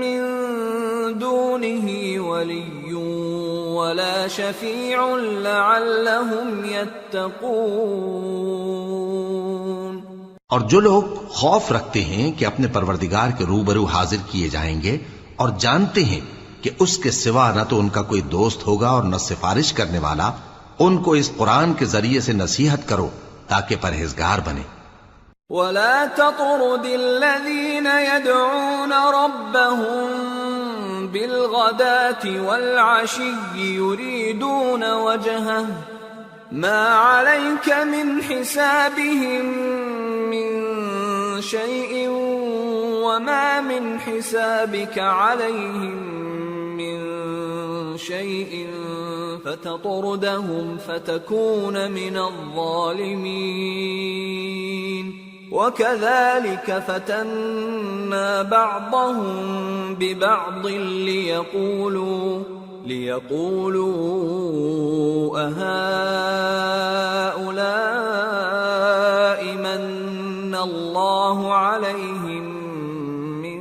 مِّن دُونِهِ وَلِيٌّ وَلَا شَفِيعٌ لَعَلَّهُمْ يَتَّقُونَ۔ اور جو لوگ خوف رکھتے ہیں کہ اپنے پروردگار کے روبرو حاضر کیے جائیں گے اور جانتے ہیں کہ اس کے سوا نہ تو ان کا کوئی دوست ہوگا اور نہ سفارش کرنے والا، ان کو اس قرآن کے ذریعے سے نصیحت کرو تاکہ پرہیزگار بنے۔ وَلَا تَطْرُدِ الَّذِينَ يَدْعُونَ رَبَّهُم بِالْغَدَاةِ وَالْعَشِيِّ يُرِيدُونَ وَجْهَهُ مَا عَلَيْكَ مِنْ حِسَابِهِمْ مِنْ شَيْءٍ وَمَا مِنْ حِسَابِكَ عَلَيْهِمْ مِنْ شَيْءٍ فَتَطْرُدَهُمْ فَتَكُونَ مِنَ الظَّالِمِينَ وَكَذَلِكَ فَتَنَّا بَعْضَهُمْ بِبَعْضٍ لِيَقُولُوا أَهَؤُلَاءِ مَنَّ اللَّهُ عَلَيْهِمْ مِنْ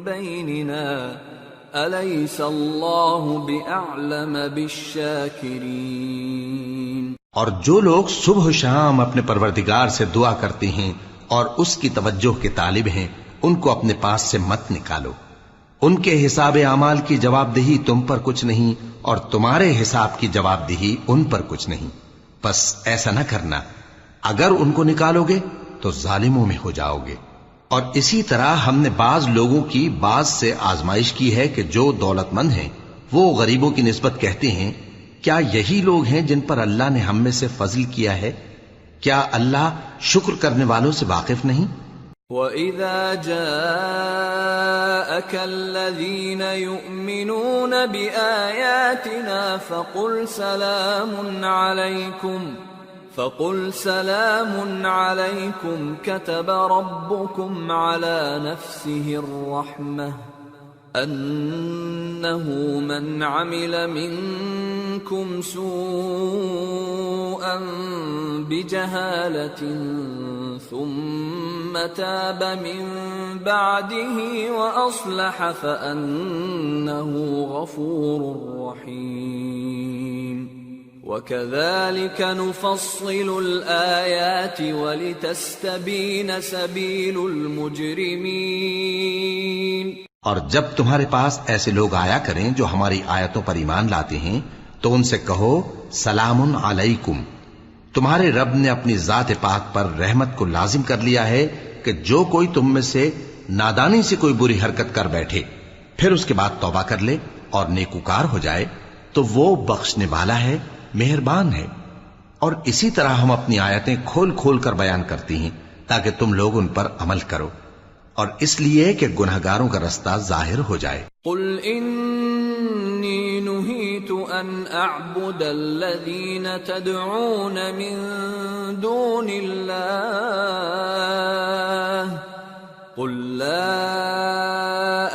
بَيْنِنَا أَلَيْسَ اللَّهُ بِأَعْلَمَ بِالشَّاكِرِينَ۔ اور جو لوگ صبح و شام اپنے پروردگار سے دعا کرتے ہیں اور اس کی توجہ کے طالب ہیں، ان کو اپنے پاس سے مت نکالو۔ ان کے حساب اعمال کی جواب دہی تم پر کچھ نہیں، اور تمہارے حساب کی جواب دہی ان پر کچھ نہیں، بس ایسا نہ کرنا۔ اگر ان کو نکالو گے تو ظالموں میں ہو جاؤ گے۔ اور اسی طرح ہم نے بعض لوگوں کی بعض سے آزمائش کی ہے کہ جو دولت مند ہیں وہ غریبوں کی نسبت کہتے ہیں کیا یہی لوگ ہیں جن پر اللہ نے ہم میں سے فضل کیا ہے؟ کیا اللہ شکر کرنے والوں سے واقف نہیں؟ وَإِذَا جَاءَكَ الَّذِينَ يُؤْمِنُونَ بِآيَاتِنَا فَقُلْ سَلَامٌ عَلَيْكُمْ كَتَبَ رَبُّكُمْ عَلَى نَفْسِهِ الرَّحْمَةَ أَنَّهُ مَنْ عَمِلَ مِنْكُمْ سُوءًا بِجَهَالَةٍ ثُمَّ تَابَ مِنْ بَعْدِهِ وَأَصْلَحَ فَأَنَّهُ غَفُورٌ رَحِيمٌ وَكَذَلِكَ نُفَصِّلُ الْآيَاتِ وَلِتَسْتَبِينَ سَبِيلُ الْمُجْرِمِينَ۔ اور جب تمہارے پاس ایسے لوگ آیا کریں جو ہماری آیتوں پر ایمان لاتے ہیں تو ان سے کہو سلام علیکم، تمہارے رب نے اپنی ذات پاک پر رحمت کو لازم کر لیا ہے کہ جو کوئی تم میں سے نادانی سے کوئی بری حرکت کر بیٹھے پھر اس کے بعد توبہ کر لے اور نیکوکار ہو جائے تو وہ بخشنے والا ہے، مہربان ہے۔ اور اسی طرح ہم اپنی آیتیں کھول کھول کر بیان کرتی ہیں تاکہ تم لوگ ان پر عمل کرو، اور اس لیے کہ گنہگاروں کا رستہ ظاہر ہو جائے۔ قل انی نہیت ان اعبد الذین تدعون من دون اللہ قل لا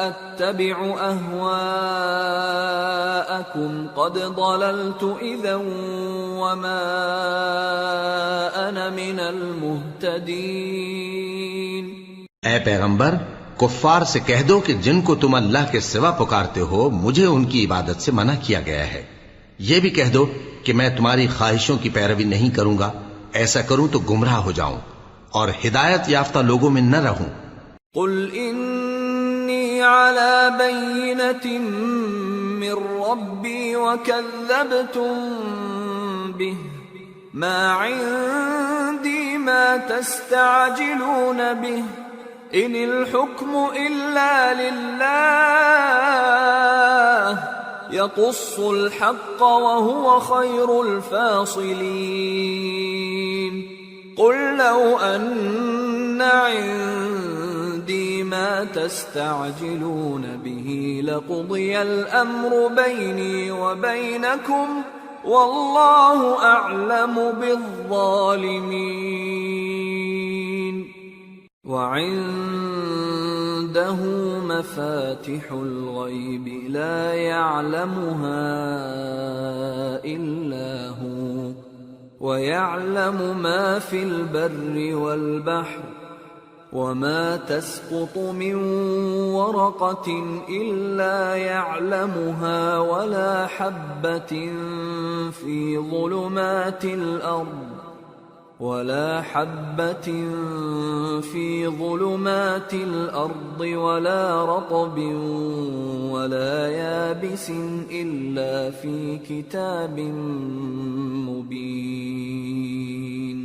اتبع اہواءکم قد ضللت اذا وما انا من المہتدین۔ اے پیغمبر، کفار سے کہہ دو کہ جن کو تم اللہ کے سوا پکارتے ہو مجھے ان کی عبادت سے منع کیا گیا ہے۔ یہ بھی کہہ دو کہ میں تمہاری خواہشوں کی پیروی نہیں کروں گا، ایسا کروں تو گمراہ ہو جاؤں اور ہدایت یافتہ لوگوں میں نہ رہوں۔ قل انی علی بینۃ من ربی وکذبتم بہ ما عندی ما تستعجلون بہ ان الحکم الا للہ یقص الحق وهو خیر الفاصلین۔ قل لو ان عندی ما تستعجلون به لقضی الامر بینی وبینکم واللہ اعلم بالظالمین۔ وعنده مفاتح الغیب لا يعلمها الا هو ويعلم ما في البر والبحر وما تسقط من ورقة إلا يعلمها ولا حبة في ظلمات الأرض ولا رطب ولا يابس إلا في كتاب مبين۔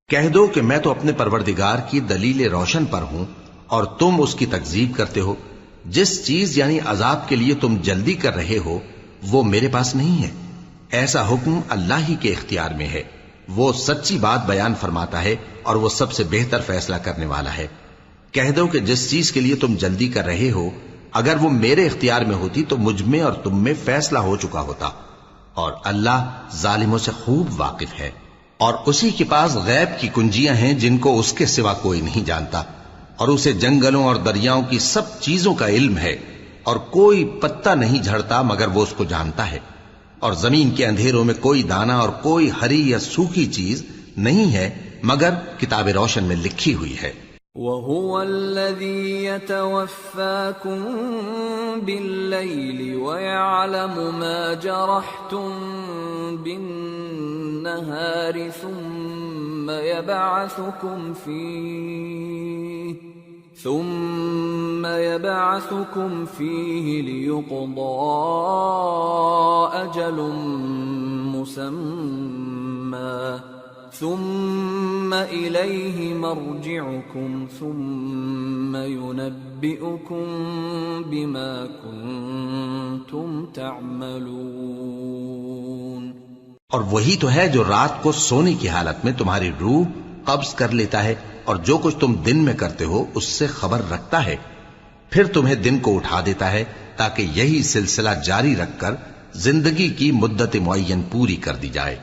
کہہ دو کہ میں تو اپنے پروردگار کی دلیل روشن پر ہوں اور تم اس کی تکذیب کرتے ہو۔ جس چیز یعنی عذاب کے لیے تم جلدی کر رہے ہو وہ میرے پاس نہیں ہے، ایسا حکم اللہ ہی کے اختیار میں ہے۔ وہ سچی بات بیان فرماتا ہے اور وہ سب سے بہتر فیصلہ کرنے والا ہے۔ کہہ دو کہ جس چیز کے لیے تم جلدی کر رہے ہو اگر وہ میرے اختیار میں ہوتی تو مجھ میں اور تم میں فیصلہ ہو چکا ہوتا، اور اللہ ظالموں سے خوب واقف ہے۔ اور اسی کے پاس غیب کی کنجیاں ہیں جن کو اس کے سوا کوئی نہیں جانتا، اور اسے جنگلوں اور دریاؤں کی سب چیزوں کا علم ہے، اور کوئی پتا نہیں جھڑتا مگر وہ اس کو جانتا ہے، اور زمین کے اندھیروں میں کوئی دانہ اور کوئی ہری یا سوکھی چیز نہیں ہے مگر کتاب روشن میں لکھی ہوئی ہے۔ وَهُوَ الَّذِي يَتَوَفَّاكُم بِاللَّيْلِ وَيَعْلَمُ مَا جَرَحْتُم بِالنَّهَارِ ثُمَّ يَبْعَثُكُمْ فِيهِ لِيُقْضَىٰ أَجَلٌ مُّسَمًّى ثم إليه مرجعكم ثم ينبئكم بما كنتم تعملون. اور وہی تو ہے جو رات کو سونے کی حالت میں تمہاری روح قبض کر لیتا ہے اور جو کچھ تم دن میں کرتے ہو اس سے خبر رکھتا ہے، پھر تمہیں دن کو اٹھا دیتا ہے تاکہ یہی سلسلہ جاری رکھ کر زندگی کی مدت معین پوری کر دی جائے.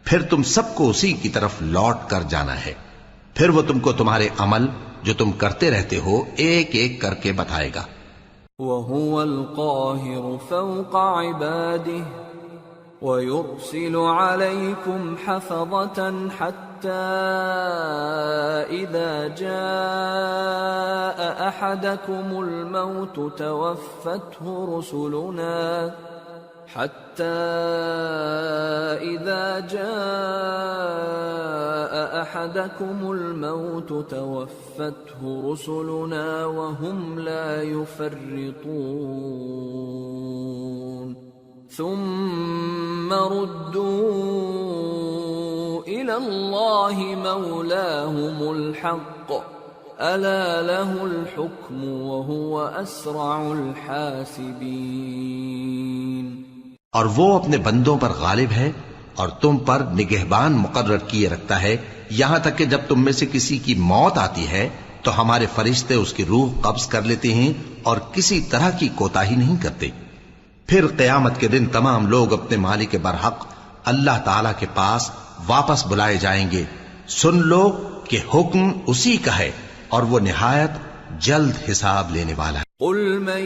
پھر تم سب کو اسی کی طرف لوٹ کر جانا ہے، پھر وہ تم کو تمہارے عمل جو تم کرتے رہتے ہو ایک ایک کر کے بتائے گا. وَهُوَ الْقَاهِرُ فَوْقَ عِبَادِهِ وَيُرْسِلُ عَلَيْكُمْ حَفَظَةً حَتَّى إِذَا جَاءَ أَحَدَكُمُ الْمَوْتُ تَوَفَّتْهُ رسلنا وهم لا يفرطون ثم ردوا إلى الله مولاهم الحق ألا له الحكم وهو أسرع الحاسبين. اور وہ اپنے بندوں پر غالب ہے اور تم پر نگہبان مقرر کیے رکھتا ہے یہاں تک کہ جب تم میں سے کسی کی موت آتی ہے تو ہمارے فرشتے اس کی روح قبض کر لیتے ہیں اور کسی طرح کی کوتاہی نہیں کرتے. پھر قیامت کے دن تمام لوگ اپنے مالک برحق اللہ تعالی کے پاس واپس بلائے جائیں گے. سن لو کہ حکم اسی کا ہے اور وہ نہایت جلد حساب لینے والا ہے. قل من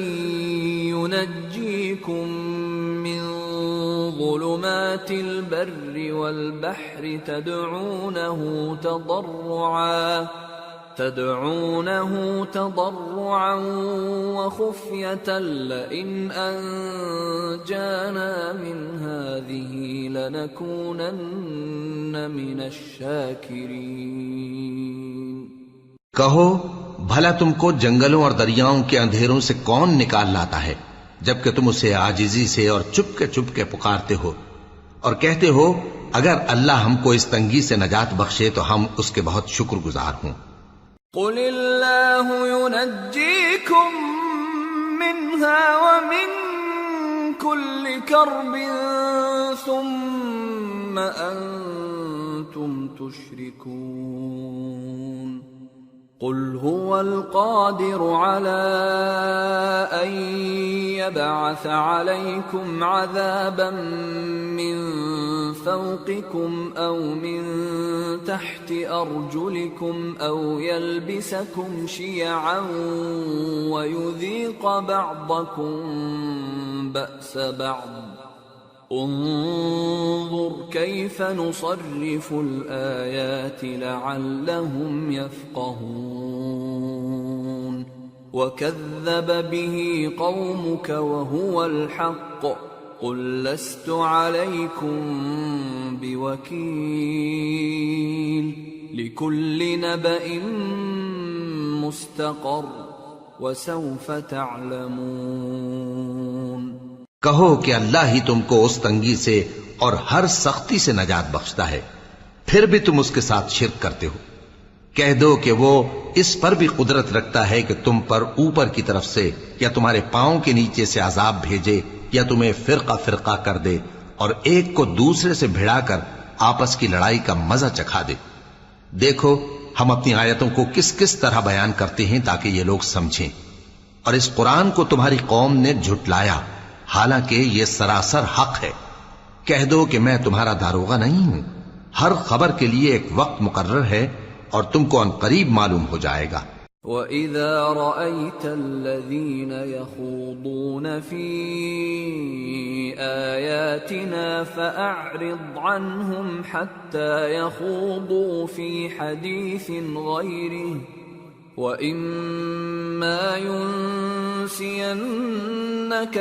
ينجيكم من ظلمات البر والبحر تدعونه تضرعا وخفية لئن أنجانا من هذه لنكونن من الشاكرين. کہو بھلا تم کو جنگلوں اور دریاؤں کے اندھیروں سے کون نکال لاتا ہے جبکہ تم اسے عاجزی سے اور چپ کے پکارتے ہو اور کہتے ہو اگر اللہ ہم کو اس تنگی سے نجات بخشے تو ہم اس کے بہت شکر گزار ہوں. قل اللہ ينجيكم منها ومن كل كرب ثم أنتم تشركون. قل هو القادر على أن يبعث عليكم عذابا من فوقكم أو من تحت أرجلكم أو يلبسكم شيعا ويذيق بعضكم بأس بعض. انظر كيف نصرف الآيات لعلهم يفقهون. وكذب به قومك وهو الحق قل لست عليكم بوكيل لكل نبأ مستقر وسوف تعلمون. کہو کہ اللہ ہی تم کو اس تنگی سے اور ہر سختی سے نجات بخشتا ہے پھر بھی تم اس کے ساتھ شرک کرتے ہو. کہہ دو کہ وہ اس پر بھی قدرت رکھتا ہے کہ تم پر اوپر کی طرف سے یا تمہارے پاؤں کے نیچے سے عذاب بھیجے یا تمہیں فرقہ فرقہ کر دے اور ایک کو دوسرے سے بھڑا کر آپس کی لڑائی کا مزہ چکھا دے. دیکھو ہم اپنی آیتوں کو کس کس طرح بیان کرتے ہیں تاکہ یہ لوگ سمجھیں. اور اس قرآن کو تمہاری قوم نے جھٹلایا حالانکہ یہ سراسر حق ہے. کہہ دو کہ میں تمہارا داروغہ نہیں ہوں. ہر خبر کے لیے ایک وقت مقرر ہے اور تم کو ان قریب معلوم ہو جائے گا. وَإِذَا رَأَيْتَ الَّذِينَ يَخُوضُونَ فِي آيَاتِنَا فَأَعْرِضْ عَنْهُمْ حَتَّى يَخُوضُوا فِي حَدِيثٍ غَيْرِهِ وَإِمَّا يُنْسِيَنَّكَ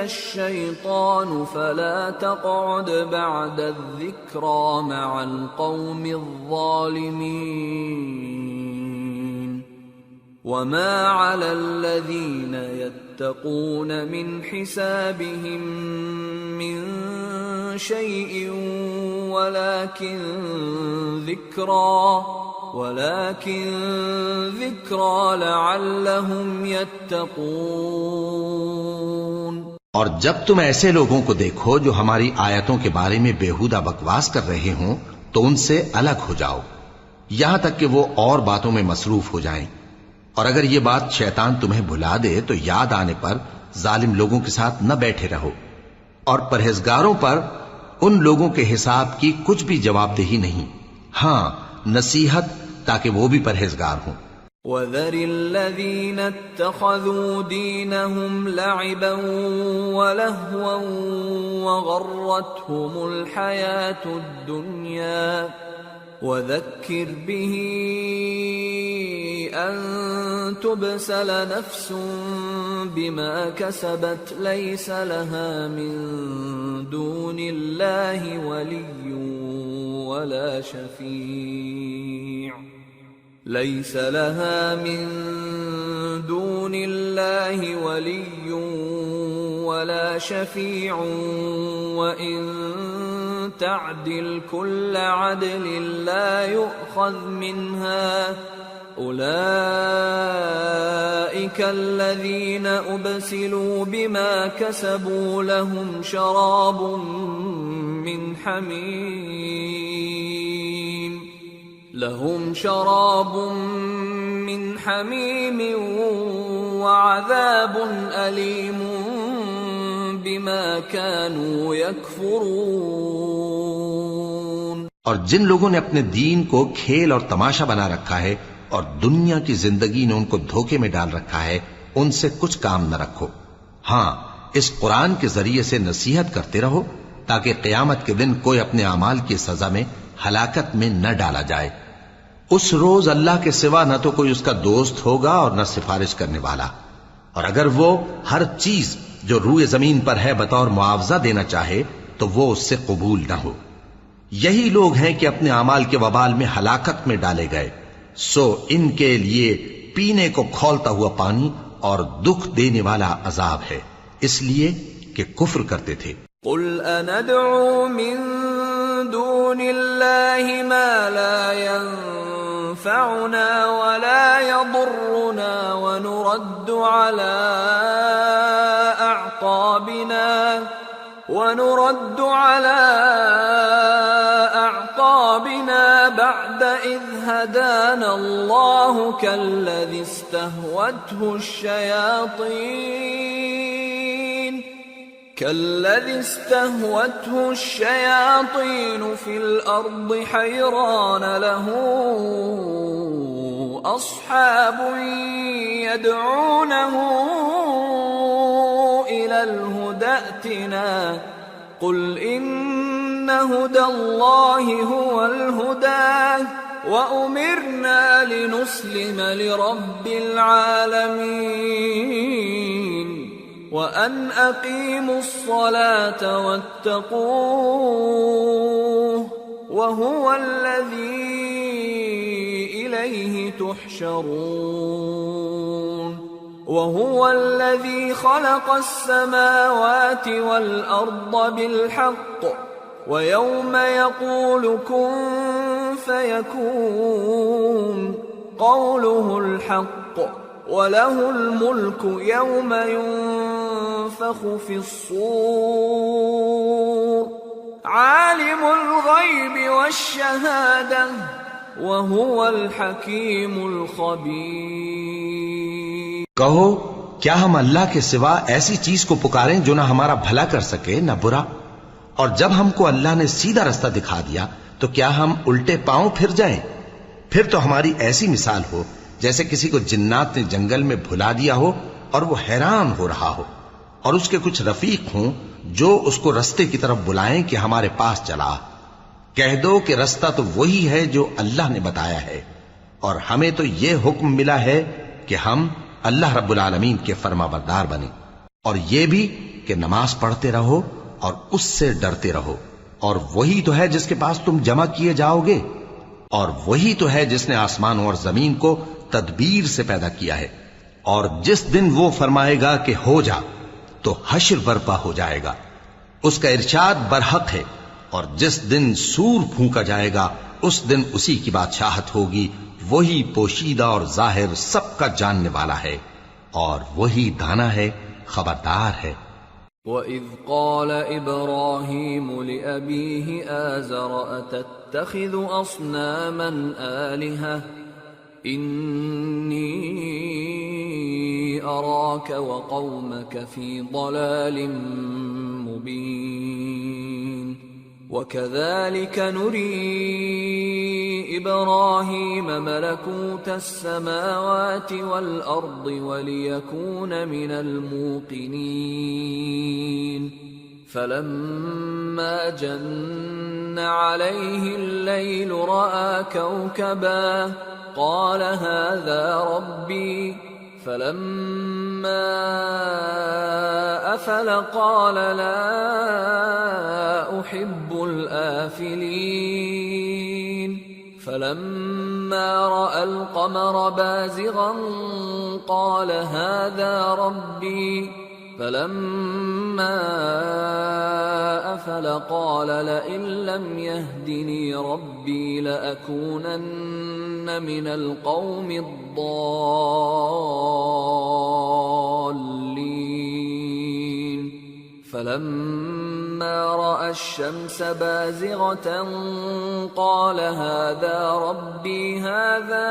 الشَّيْطَانُ فَلَا تَقْعُدْ بَعْدَ الذِّكْرَى مَعَ الْقَوْمِ الظَّالِمِينَ وَمَا عَلَى الَّذِينَ يَتَّقُونَ مِنْ حِسَابِهِمْ مِنْ شَيْءٍ وَلَكِنْ ذِكْرَى لَعَلَّهُمْ يَتَّقُونَ۔ اور جب تم ایسے لوگوں کو دیکھو جو ہماری آیتوں کے بارے میں بےہودہ بکواس کر رہے ہوں تو ان سے الگ ہو جاؤ یہاں تک کہ وہ اور باتوں میں مصروف ہو جائیں، اور اگر یہ بات شیطان تمہیں بھلا دے تو یاد آنے پر ظالم لوگوں کے ساتھ نہ بیٹھے رہو، اور پرہیزگاروں پر ان لوگوں کے حساب کی کچھ بھی جواب دہی نہیں، ہاں نصیحت تاکہ وہ بھی پرہیزگار ہوں۔ وَذَرِ الَّذِينَ اتَّخَذُوا دِينَهُمْ لَعِبًا وَلَهْوًا وَغَرَّتْهُمُ الْحَيَاةُ الدُّنْيَا وَذَكِّرْ بِهِ أَن تُبْسَلَ نَفْسٌ بِمَا كَسَبَتْ لَيْسَ لَهَا مِن دُونِ اللَّهِ وَلِيٌّ وَلَا شَفِيعٌ لَيْسَ لَهَا مِن دُونِ اللَّهِ وَلِيٌّ وَلَا شَفِيعٌ وَإِن تَعْدِلْ كُلَّ عَدْلٍ لَّا يُؤْخَذْ مِنْهَا أُولَئِكَ الَّذِينَ أُبْسِلُوا بِمَا كَسَبُوا لَهُمْ شَرَابٌ من حميم وعذاب أليم بما كانوا يكفرون۔ اور جن لوگوں نے اپنے دین کو کھیل اور تماشا بنا رکھا ہے اور دنیا کی زندگی نے ان کو دھوکے میں ڈال رکھا ہے، ان سے کچھ کام نہ رکھو، ہاں اس قرآن کے ذریعے سے نصیحت کرتے رہو تاکہ قیامت کے دن کوئی اپنے اعمال کی سزا میں ہلاکت میں نہ ڈالا جائے۔ اس روز اللہ کے سوا نہ تو کوئی اس کا دوست ہوگا اور نہ سفارش کرنے والا، اور اگر وہ ہر چیز جو روئے زمین پر ہے بطور معاوضہ دینا چاہے تو وہ اس سے قبول نہ ہو۔ یہی لوگ ہیں کہ اپنے اعمال کے وبال میں ہلاکت میں ڈالے گئے، سو ان کے لیے پینے کو کھولتا ہوا پانی اور دکھ دینے والا عذاب ہے، اس لیے کہ کفر کرتے تھے۔ قل أندعو من دون الله ما لا ينفعنا ولا يضرنا ونرد على أعقابنا بعد إذ هدانا الله كالذي استهوته الشياطين في الأرض حيران له أصحاب يدعونه إلى الهدى ائتنا قل إن هدى الله هو الهدى وأمرنا لنسلم لرب العالمين وأن أقيموا الصلاة واتقوه وهو الذي إليه تحشرون وهو الذي خلق السماوات والأرض بالحق ويوم يقول كن فيكون قوله الحق وله الملك يوم ينفخ في الصور عالم الغيب والشهادة وهو الحكيم الخبير۔ کہو کیا ہم اللہ کے سوا ایسی چیز کو پکاریں جو نہ ہمارا بھلا کر سکے نہ برا؟ اور جب ہم کو اللہ نے سیدھا رستہ دکھا دیا تو کیا ہم الٹے پاؤں پھر جائیں؟ پھر تو ہماری ایسی مثال ہو جیسے کسی کو جنات نے جنگل میں بھلا دیا ہو اور وہ حیران ہو رہا ہو، اور اس کے کچھ رفیق ہوں جو اس کو رستے کی طرف بلائیں کہ ہمارے پاس چلا۔ کہہ دو کہ رستہ تو وہی ہے جو اللہ نے بتایا ہے، اور ہمیں تو یہ حکم ملا ہے کہ ہم اللہ رب العالمین کے فرما بردار بنیں، اور یہ بھی کہ نماز پڑھتے رہو اور اس سے ڈرتے رہو، اور وہی تو ہے جس کے پاس تم جمع کیے جاؤ گے، اور وہی تو ہے جس نے آسمانوں اور زمین کو تدبیر سے پیدا کیا ہے، اور جس دن وہ فرمائے گا کہ ہو جا تو حشر برپا ہو جائے گا، اس کا ارشاد برحق ہے، اور جس دن سور پھونکا جائے گا اس دن اسی کی بادشاہت ہوگی، وہی پوشیدہ اور ظاہر سب کا جاننے والا ہے، اور وہی دانا ہے، خبردار ہے۔ وَإِذْ قَالَ إِبْرَاهِيمُ لِأَبِيهِ آزَرَ أَتَتَّخِذُ أَصْنَامًا آلِهَةً إِنِّي أَرَاكَ وَقَوْمَكَ فِي ضَلَالٍ مُبِينٍ وَكَذَلِكَ نُرِي إِبْرَاهِيمَ مَلَكُوتَ السَّمَاوَاتِ وَالْأَرْضِ وَلِيَكُونَ مِنَ الْمُوقِنِينَ فَلَمَّا جَنَّ عَلَيْهِ اللَّيْلُ رَأَى كَوْكَبًا قَالَ هَذَا رَبِّي فَلَمَّا أَفَلَ قَالَ لَا أُحِبُّ الْآفِلِينَ فَلَمَّا رَأَى الْقَمَرَ بَازِغًا قَالَ هَذَا رَبِّي فَلَمَّا أَفَلَ قَالَ لَئِن لَّمْ يَهْدِنِي رَبِّي لَأَكُونَنَّ مِنَ الْقَوْمِ الضَّالِّينَ فَلَمَّا رَأَى الشَّمْسَ بَازِغَةً قَالَ هَذَا رَبِّي هَذَا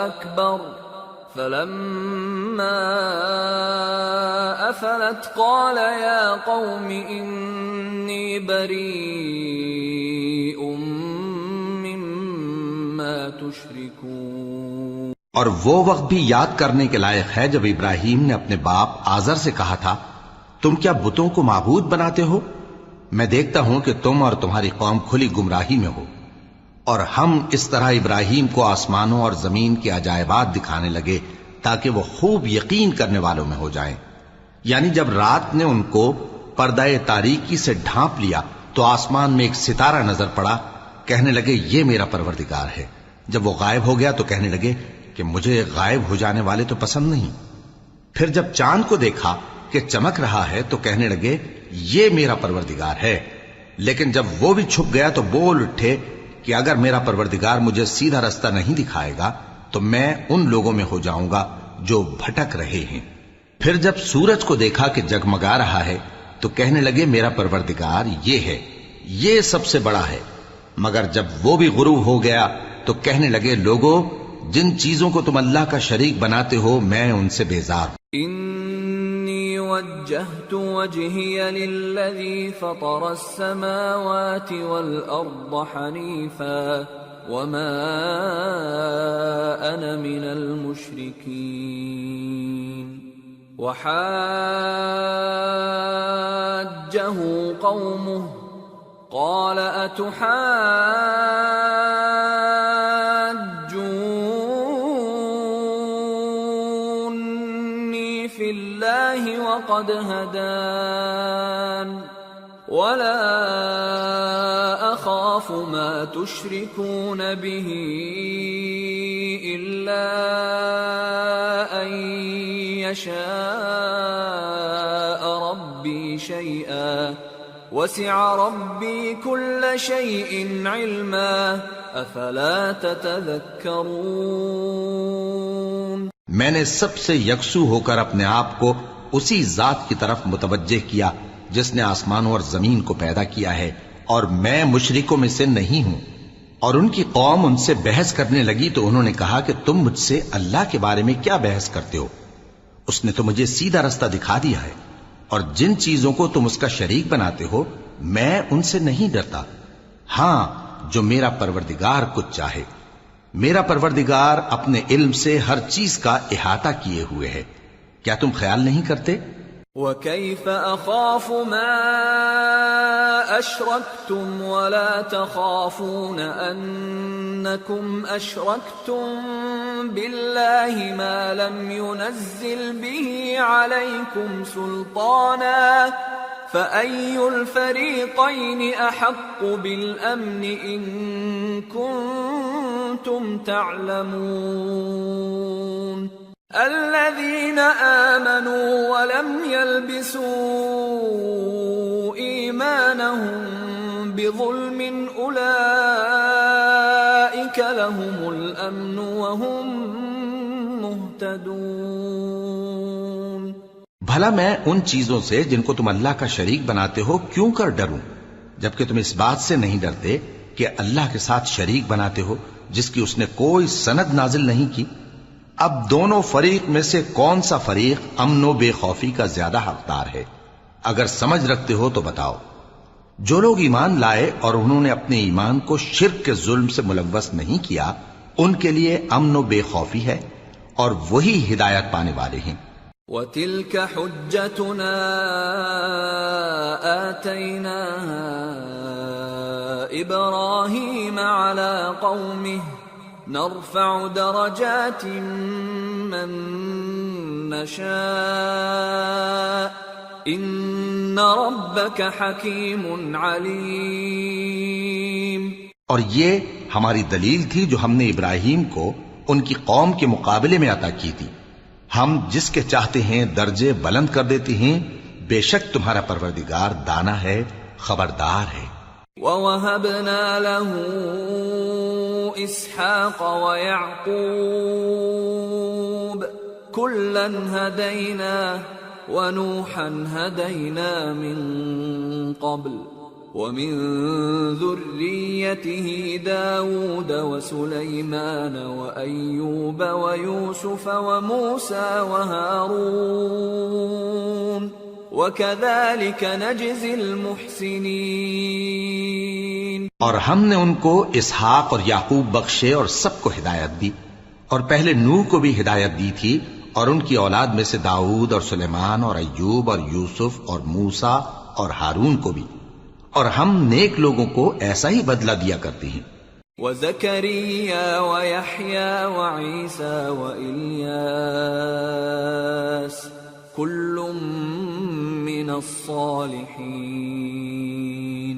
أَكْبَرُ فَلَمَّا أَفَلَتْ قَالَ يَا قَوْمِ إِنِّي بَرِيءٌ مِّمَّا تُشْرِكُونَ۔ اور وہ وقت بھی یاد کرنے کے لائق ہے جب ابراہیم نے اپنے باپ آزر سے کہا تھا، تم کیا بتوں کو معبود بناتے ہو؟ میں دیکھتا ہوں کہ تم اور تمہاری قوم کھلی گمراہی میں ہو۔ اور ہم اس طرح ابراہیم کو آسمانوں اور زمین کے عجائبات دکھانے لگے تاکہ وہ خوب یقین کرنے والوں میں ہو جائیں۔ یعنی جب رات نے ان کو پردہ تاریکی سے ڈھانپ لیا تو آسمان میں ایک ستارہ نظر پڑا، کہنے لگے یہ میرا پروردگار ہے۔ جب وہ غائب ہو گیا تو کہنے لگے کہ مجھے غائب ہو جانے والے تو پسند نہیں۔ پھر جب چاند کو دیکھا کہ چمک رہا ہے تو کہنے لگے یہ میرا پروردگار ہے۔ لیکن جب وہ بھی چھپ گیا تو بول اٹھے کہ اگر میرا پروردگار مجھے سیدھا رستہ نہیں دکھائے گا تو میں ان لوگوں میں ہو جاؤں گا جو بھٹک رہے ہیں۔ پھر جب سورج کو دیکھا کہ جگمگا رہا ہے تو کہنے لگے میرا پروردگار یہ ہے، یہ سب سے بڑا ہے۔ مگر جب وہ بھی غروب ہو گیا تو کہنے لگے لوگو جن چیزوں کو تم اللہ کا شریک بناتے ہو میں ان سے بیزار ہوں۔ انی وجہت وجہی للذی فطر السماوات والارض حنیفا وما انا من المشرکین وحاجہ قومه قال اتحاجونی فی اللہ وقد ہدان ولا اخاف ما تشركون به الا ان يشاء ربي شيئا وسع ربي كل شيء علما افلا تتذكرون۔ میں نے سب سے یکسو ہو کر اپنے آپ کو اسی ذات کی طرف متوجہ کیا جس نے آسمانوں اور زمین کو پیدا کیا ہے، اور میں مشرکوں میں سے نہیں ہوں۔ اور ان کی قوم ان سے بحث کرنے لگی تو انہوں نے کہا کہ تم مجھ سے اللہ کے بارے میں کیا بحث کرتے ہو؟ اس نے تو مجھے سیدھا رستہ دکھا دیا ہے، اور جن چیزوں کو تم اس کا شریک بناتے ہو میں ان سے نہیں ڈرتا، ہاں جو میرا پروردگار کچھ چاہے۔ میرا پروردگار اپنے علم سے ہر چیز کا احاطہ کیے ہوئے ہے۔ کیا تم خیال نہیں کرتے وَكَيْفَ أَخَافُ مَا أَشْرَكْتُمْ وَلَا تَخَافُونَ أَنَّكُمْ أَشْرَكْتُمْ بِاللَّهِ مَا لَمْ يُنَزِّلْ بِهِ عَلَيْكُمْ سُلْطَانًا فَأَيُّ الْفَرِيقَيْنِ أَحَقُّ بِالْأَمْنِ إِن كُنتُمْ تَعْلَمُونَ الَّذِينَ آمَنُوا وَلَمْ يَلْبِسُوا إِيمَانَهُم بِظُلْمٍ أُولَئِكَ لَهُمُ الْأَمْنُ وَهُمْ مُهْتَدُونَ۔ بھلا میں ان چیزوں سے جن کو تم اللہ کا شریک بناتے ہو کیوں کر ڈروں، جبکہ تم اس بات سے نہیں ڈرتے کہ اللہ کے ساتھ شریک بناتے ہو جس کی اس نے کوئی سند نازل نہیں کی۔ اب دونوں فریق میں سے کون سا فریق امن و بے خوفی کا زیادہ حقدار ہے؟ اگر سمجھ رکھتے ہو تو بتاؤ۔ جو لوگ ایمان لائے اور انہوں نے اپنے ایمان کو شرک کے ظلم سے ملوث نہیں کیا، ان کے لیے امن و بے خوفی ہے اور وہی ہدایت پانے والے ہیں۔ وَتِلْكَ حُجَّتُنَا آتَيْنَاهَا إِبْرَاهِيمَ عَلَى قَوْمِهِ نَرْفَعُ دَرَجَاتٍ مَّن نَّشَاءُ إِنَّ رَبَّكَ حَكِيمٌ عَلِيمٌ۔ اور یہ ہماری دلیل تھی جو ہم نے ابراہیم کو ان کی قوم کے مقابلے میں عطا کی تھی، ہم جس کے چاہتے ہیں درجے بلند کر دیتے ہیں، بے شک تمہارا پروردگار دانا ہے، خبردار ہے۔ وَوَهَبْنَا لَهُ إِسْحَاقَ وَيَعْقُوبَ كُلًّا هَدَيْنَا وَنُوحًا هَدَيْنَا مِن قَبْلُ وَمِن ذُرِّيَّتِهِ دَاوُودَ وَسُلَيْمَانَ وَأَيُّوبَ وَيُوسُفَ وَمُوسَى وَهَارُونَ وَكَذَلِكَ نَجْزِي الْمُحْسِنِينَ۔ اور ہم نے ان کو اسحاق اور یعقوب بخشے اور سب کو ہدایت دی، اور پہلے نوح کو بھی ہدایت دی تھی، اور ان کی اولاد میں سے داؤد اور سلیمان اور ایوب اور یوسف اور موسیٰ اور ہارون کو بھی، اور ہم نیک لوگوں کو ایسا ہی بدلہ دیا کرتے ہیں۔ وَزَكَرِيَّا وَيَحْيَا وَعِيسَى وَإِلْيَاسَ كُلٌّ مِّنَ الصَّالِحِينَ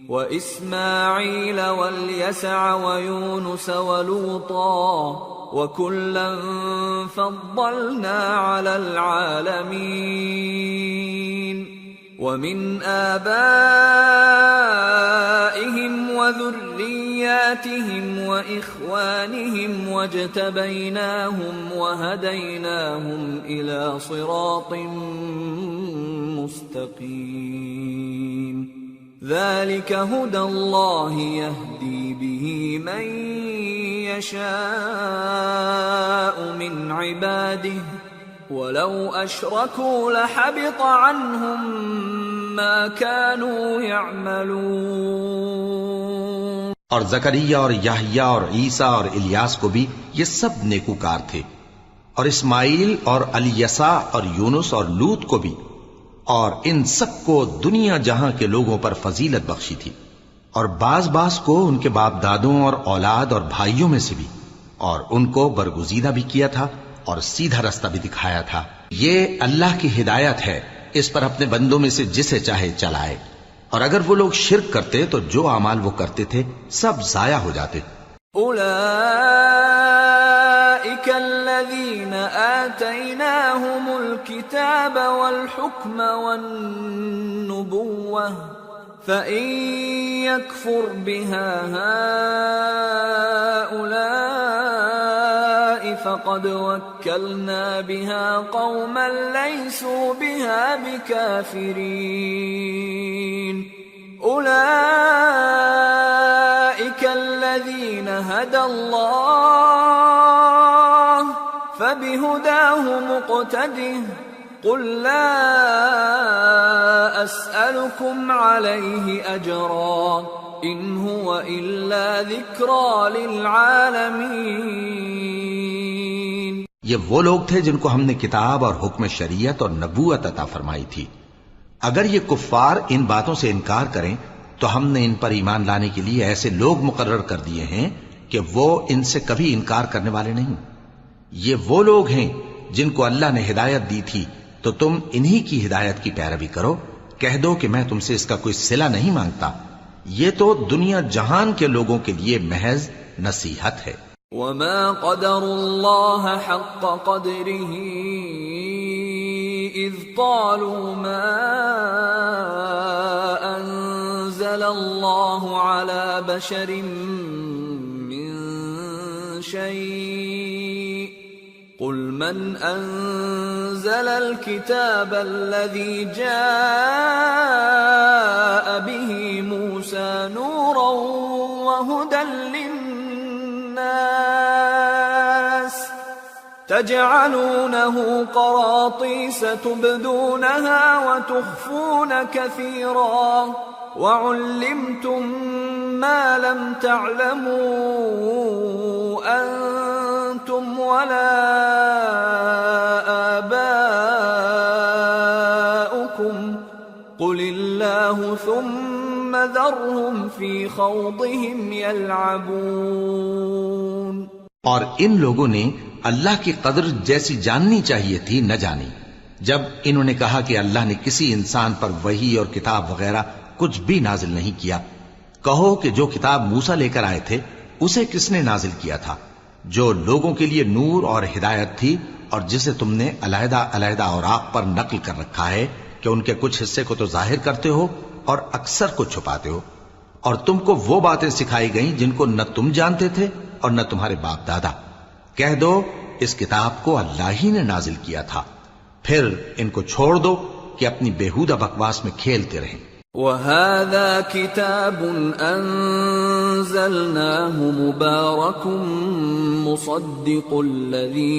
وَإِسْمَاعِيلَ وَالْيَسَعَ وَيُونُسَ وَلُوطًا وَكُلًّا فَضَّلْنَا عَلَى الْعَالَمِينَ وَمِنْ آبَائِهِمْ وَذُرِّيَّاتِهِمْ وَإِخْوَانِهِمْ وَاجْتَبَيْنَاهُمْ وَهَدَيْنَاهُمْ إِلَى صِرَاطٍ مُسْتَقِيمٍ ذَلِكَ هُدَى اللَّهِ يَهْدِي بِهِ مَن يَشَاءُ مِنْ عِبَادِهِ وَلَوْ أَشْرَكُوا لَحَبِطَ عَنْهُمْ مَا كَانُوا يَعْمَلُونَ۔ اور زکریا اور یحییٰ اور عیسیٰ اور الیاس کو بھی یہ سب نیکوکار تھے، اور اسماعیل اور الیسع اور یونس اور لوط کو بھی، اور ان سب کو دنیا جہاں کے لوگوں پر فضیلت بخشی تھی، اور بعض کو ان کے باپ دادوں اور اولاد اور بھائیوں میں سے بھی، اور ان کو برگزیدہ بھی کیا تھا اور سیدھا رستہ بھی دکھایا تھا۔ یہ اللہ کی ہدایت ہے، اس پر اپنے بندوں میں سے جسے چاہے چلائے، اور اگر وہ لوگ شرک کرتے تو جو اعمال وہ کرتے تھے سب ضائع ہو جاتے۔ أولئك الذين آتيناهم الكتاب والحكم والنبوة فإن يكفر بها هؤلاء فقد وكلنا بها قوما ليسوا بها بكافرين أولئك الذين هدى الله فبهداه مقتده قل لا أسألكم عليه أجرا إن هو إلا ذكرى للعالمين۔ یہ وہ لوگ تھے جن کو ہم نے کتاب اور حکم شریعت اور نبوت عطا فرمائی تھی. اگر یہ کفار ان باتوں سے انکار کریں تو ہم نے ان پر ایمان لانے کے لیے ایسے لوگ مقرر کر دیے ہیں کہ وہ ان سے کبھی انکار کرنے والے نہیں. یہ وہ لوگ ہیں جن کو اللہ نے ہدایت دی تھی تو تم انہی کی ہدایت کی پیروی کرو. کہہ دو کہ میں تم سے اس کا کوئی صلہ نہیں مانگتا، یہ تو دنیا جہان کے لوگوں کے لیے محض نصیحت ہے. وما قدر الله حق قدره إذ قالوا ما أنزل الله على بشر من شيء قل من أنزل الكتاب الذي جاء به موسى نورا وهدى للناس تجعلونه قراطيس تبدونها وتخفون كثيرا وعلمتم ما لم تعلموا أنتم ولا آباؤكم قل الله ثم ذرهم في خوضهم يلعبون. اور ان لوگوں نے اللہ کی قدر جیسی جاننی چاہیے تھی نہ جانی جب انہوں نے کہا کہ اللہ نے کسی انسان پر وحی اور کتاب وغیرہ کچھ بھی نازل نہیں کیا. کہو کہ جو کتاب موسیٰ لے کر آئے تھے اسے کس نے نازل کیا تھا، جو لوگوں کے لیے نور اور ہدایت تھی، اور جسے تم نے علیحدہ علیحدہ اوراق پر نقل کر رکھا ہے کہ ان کے کچھ حصے کو تو ظاہر کرتے ہو اور اکثر کو چھپاتے ہو. اور تم کو وہ باتیں سکھائی گئیں جن کو نہ تم جانتے تھے اور نہ تمہارے باپ دادا. کہہ دو اس کتاب کو اللہ ہی نے نازل کیا تھا، پھر ان کو چھوڑ دو کہ اپنی بیہودہ بکواس میں کھیلتے رہیں. وَهَذَا كِتَابٌ أَنزَلْنَاهُ مُبَارَكٌ مُصَدِّقُ الَّذِي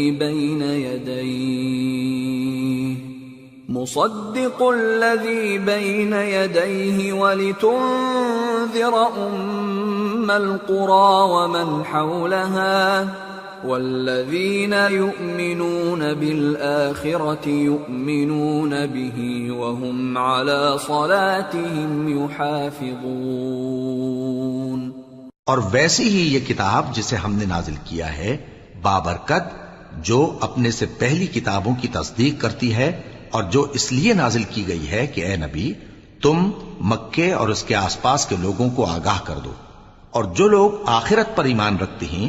بَيْنَ يَدَيْهِ وَلِتُنذِرَ أُمَّ الْقُرَى وَمَنْ حَوْلَهَا وَالَّذِينَ يُؤْمِنُونَ بِالْآخِرَةِ يُؤْمِنُونَ بِهِ وَهُمْ عَلَى صَلَاتِهِمْ يُحَافِظُونَ. اور ویسی ہی یہ کتاب جسے ہم نے نازل کیا ہے بابرکت، جو اپنے سے پہلی کتابوں کی تصدیق کرتی ہے، اور جو اس لیے نازل کی گئی ہے کہ اے نبی تم مکے اور اس کے آس پاس کے لوگوں کو آگاہ کر دو. اور جو لوگ آخرت پر ایمان رکھتے ہیں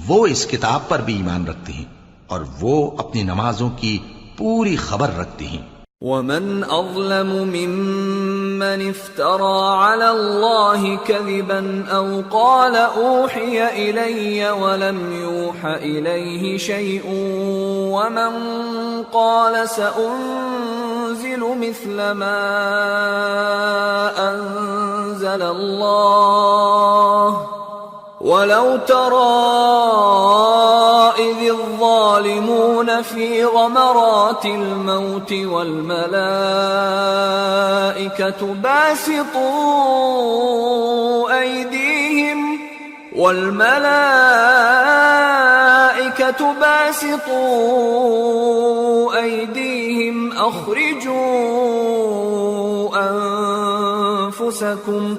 وہ اس کتاب پر بھی ایمان رکھتے ہیں اور وہ اپنی نمازوں کی پوری خبر رکھتے ہیں. وَمَنْ أَظْلَمُ مِمَّنِ افْتَرَى عَلَى اللَّهِ كَذِبًا أَوْ قَالَ أُوحِيَ إِلَيَّ وَلَمْ يُوحَ إِلَيْهِ شَيْءٌ وَمَنْ قَالَ سَأُنزِلُ مِثْلَ مَا أَنزَلَ اللَّهُ وَلَوْ تَرَى إِذِ الظَّالِمُونَ فِي غَمَرَاتِ الْمَوْتِ وَالْمَلَائِكَةُ باسطوا أيديهم أخرجوا أنفسكم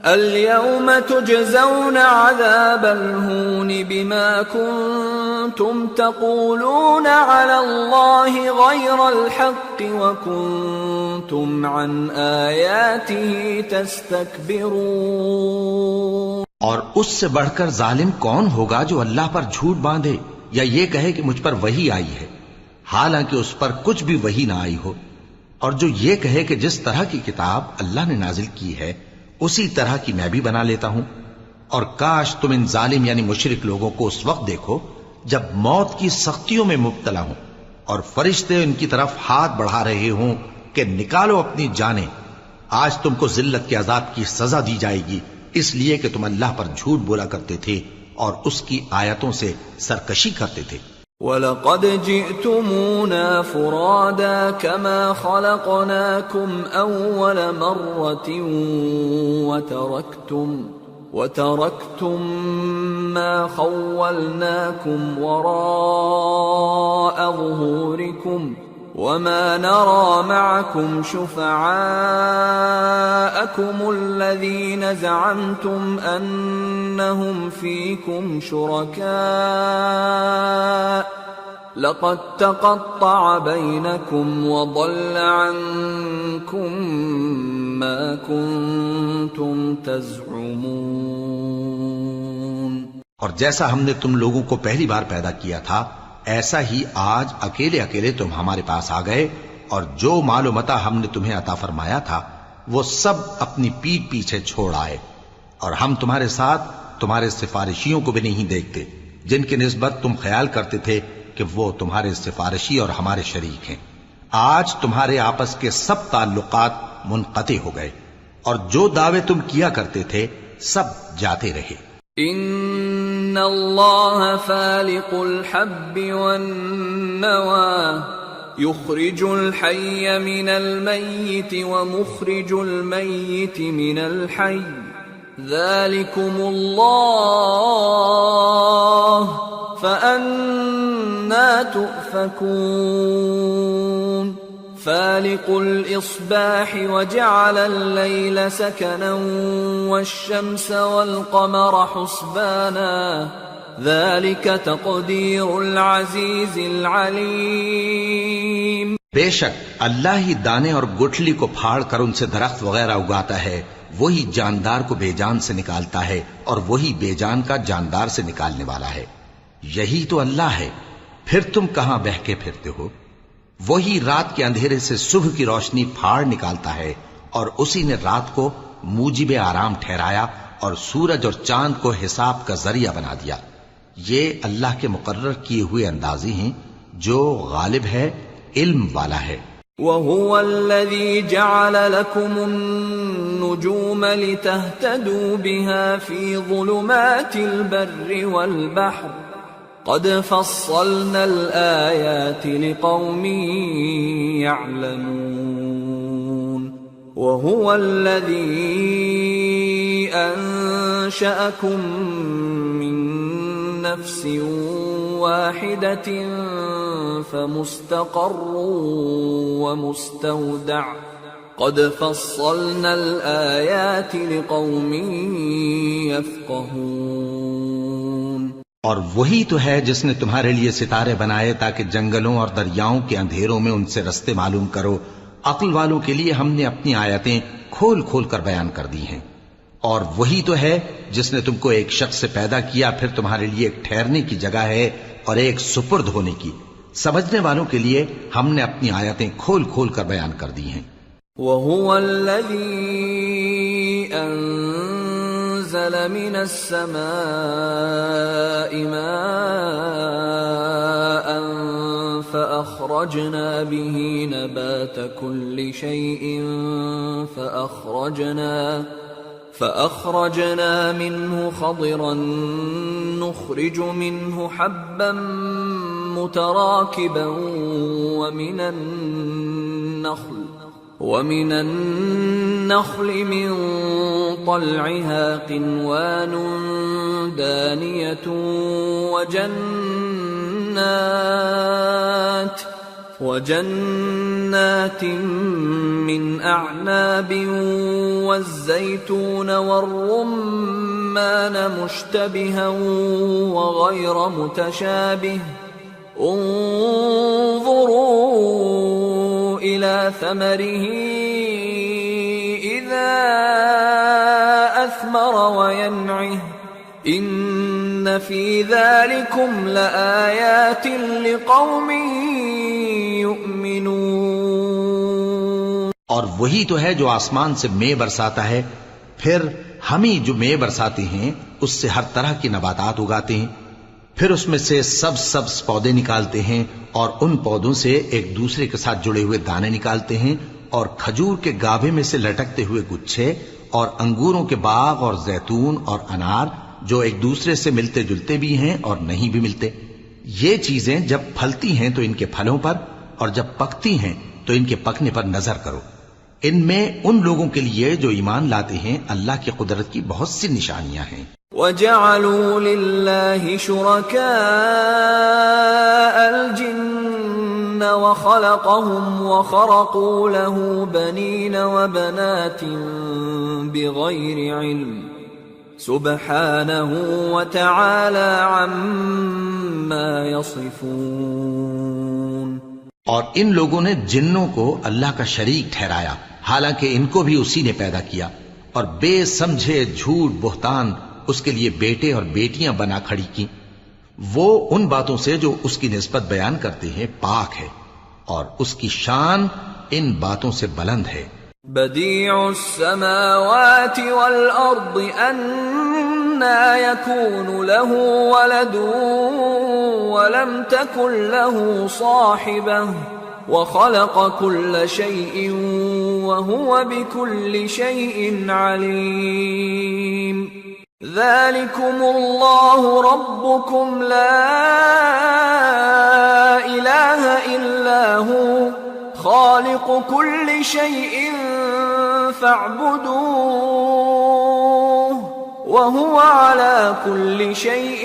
اليوم تجزون عذاب الهون بما كنتم تقولون على الله غير الحق وكنتم عن آياته تستكبرون. اور اس سے بڑھ کر ظالم کون ہوگا جو اللہ پر جھوٹ باندھے یا یہ کہے کہ مجھ پر وحی آئی ہے حالانکہ اس پر کچھ بھی وحی نہ آئی ہو، اور جو یہ کہے کہ جس طرح کی کتاب اللہ نے نازل کی ہے اسی طرح کی میں بھی بنا لیتا ہوں. اور کاش تم ان ظالم یعنی مشرک لوگوں کو اس وقت دیکھو جب موت کی سختیوں میں مبتلا ہوں اور فرشتے ان کی طرف ہاتھ بڑھا رہے ہوں کہ نکالو اپنی جانیں، آج تم کو ذلت کے عذاب کی سزا دی جائے گی اس لیے کہ تم اللہ پر جھوٹ بولا کرتے تھے اور اس کی آیتوں سے سرکشی کرتے تھے. وَلَقَدْ جِئْتُمُونَا فُرَادَى كَمَا خَلَقْنَاكُمْ أَوَّلَ مَرَّةٍ وَتَرَكْتُمْ مَا خَوَّلْنَاكُمْ وَرَاءَ ظهوركم وما نرى معكم شفعاءكم الذين زعمتم أنهم فيكم شركاء لقد تقطع بينكم وضل عنكم ما كنتم تزعمون. اور جیسا ہم نے تم لوگوں کو پہلی بار پیدا کیا تھا ایسا ہی آج اکیلے اکیلے تم ہمارے پاس آ گئے، اور جو مال و متاع ہم نے تمہیں عطا فرمایا تھا وہ سب اپنی پیٹھ پیچھے چھوڑ آئے، اور ہم تمہارے ساتھ تمہارے سفارشیوں کو بھی نہیں دیکھتے جن کی نسبت تم خیال کرتے تھے کہ وہ تمہارے سفارشی اور ہمارے شریک ہیں. آج تمہارے آپس کے سب تعلقات منقطع ہو گئے، اور جو دعوے تم کیا کرتے تھے سب جاتے رہے. ان اللہ فالق الحب والنوى يخرج الحي من الميت ومخرج الميت من الحي ذلكم الله فأنا تؤفكون. فالق الإصباح وجعل الليل سكنا والشمس والقمر حسبانا ذلك تقدير العزيز العليم. بے شک اللہ ہی دانے اور گٹھلی کو پھاڑ کر ان سے درخت وغیرہ اگاتا ہے، وہی جاندار کو بے جان سے نکالتا ہے اور وہی بے جان کا جاندار سے نکالنے والا ہے. یہی تو اللہ ہے، پھر تم کہاں بہہ کے پھرتے ہو؟ وہی رات کے اندھیرے سے صبح کی روشنی پھاڑ نکالتا ہے، اور اسی نے رات کو موجب آرام ٹھہرایا اور سورج اور چاند کو حساب کا ذریعہ بنا دیا. یہ اللہ کے مقرر کیے ہوئے اندازے ہیں جو غالب ہے، علم والا ہے. وَهُوَ الَّذِي جَعَلَ لَكُمُ النُّجُومَ لِتَهْتَدُوا بِهَا فِي ظُلُمَاتِ الْبَرِّ وَالْبَحْرِ قَدْ فَصَّلْنَا الْآيَاتِ لِقَوْمٍ يَعْلَمُونَ. وَهُوَ الَّذِي أَنشَأَكُم مِّن نَّفْسٍ واحدة فمستقر ومستودع قد فصلنا الآيات لقوم يفقهون. اور وہی تو ہے جس نے تمہارے لیے ستارے بنائے تاکہ جنگلوں اور دریاؤں کے اندھیروں میں ان سے رستے معلوم کرو. عقل والوں کے لیے ہم نے اپنی آیتیں کھول کھول کر بیان کر دی ہیں. اور وہی تو ہے جس نے تم کو ایک شخص سے پیدا کیا، پھر تمہارے لیے ایک ٹھہرنے کی جگہ ہے اور ایک سپرد ہونے کی. سمجھنے والوں کے لیے ہم نے اپنی آیتیں کھول کھول کر بیان کر دی ہیں. وَهُوَ الَّذِي أَنزَلَ مِنَ السَّمَاءِ مَاءً فَأَخْرَجْنَا بِهِ نَبَاتَ كُلِّ شَيْءٍ فأخرجنا منه خضرا نخرج منه حبا متراكبا ومن النخل من طلعها قنوان دانية وجنات من أعناب والزيتون والرمان مشتبها وغير متشابه انظروا إلى ثمره إذا أثمر وينعه إن في ذلكم لآيات لقوم يؤمنون. اور وہی تو ہے جو آسمان سے مے برساتا ہے، پھر ہم ہی جو مے برساتے ہیں اس سے ہر طرح کی نباتات اگاتے ہیں، پھر اس میں سے سبز پودے نکالتے ہیں اور ان پودوں سے ایک دوسرے کے ساتھ جڑے ہوئے دانے نکالتے ہیں، اور کھجور کے گاھے میں سے لٹکتے ہوئے گچھے، اور انگوروں کے باغ اور زیتون اور انار جو ایک دوسرے سے ملتے جلتے بھی ہیں اور نہیں بھی ملتے. یہ چیزیں جب پھلتی ہیں تو ان کے پھلوں پر، اور جب پکتی ہیں تو ان کے پکنے پر نظر کرو. ان میں ان لوگوں کے لیے جو ایمان لاتے ہیں اللہ کی قدرت کی بہت سی نشانیاں ہیں. وَجَعَلُوا لِلَّهِ شُرَكَاءَ الْجِنِّ وخلقهم وخرقوا له بنين وبنات بغير علم سبحانه وتعالى عما يصفون۔ اور ان لوگوں نے جنوں کو اللہ کا شریک ٹھہرایا، حالانکہ ان کو بھی اسی نے پیدا کیا، اور بے سمجھے جھوٹ بہتان اس کے لیے بیٹے اور بیٹیاں بنا کھڑی کی۔ وہ ان باتوں سے جو اس کی نسبت بیان کرتے ہیں پاک ہے، اور اس کی شان ان باتوں سے بلند ہے۔ بديع السماوات والأرض أنى يكون له ولد ولم تكن له صاحبة وخلق كل شيء وهو بكل شيء عليم۔ ذلكم الله ربكم لا إله إلا هو خالق كل شيء فاعبدوه وهو على كل شيء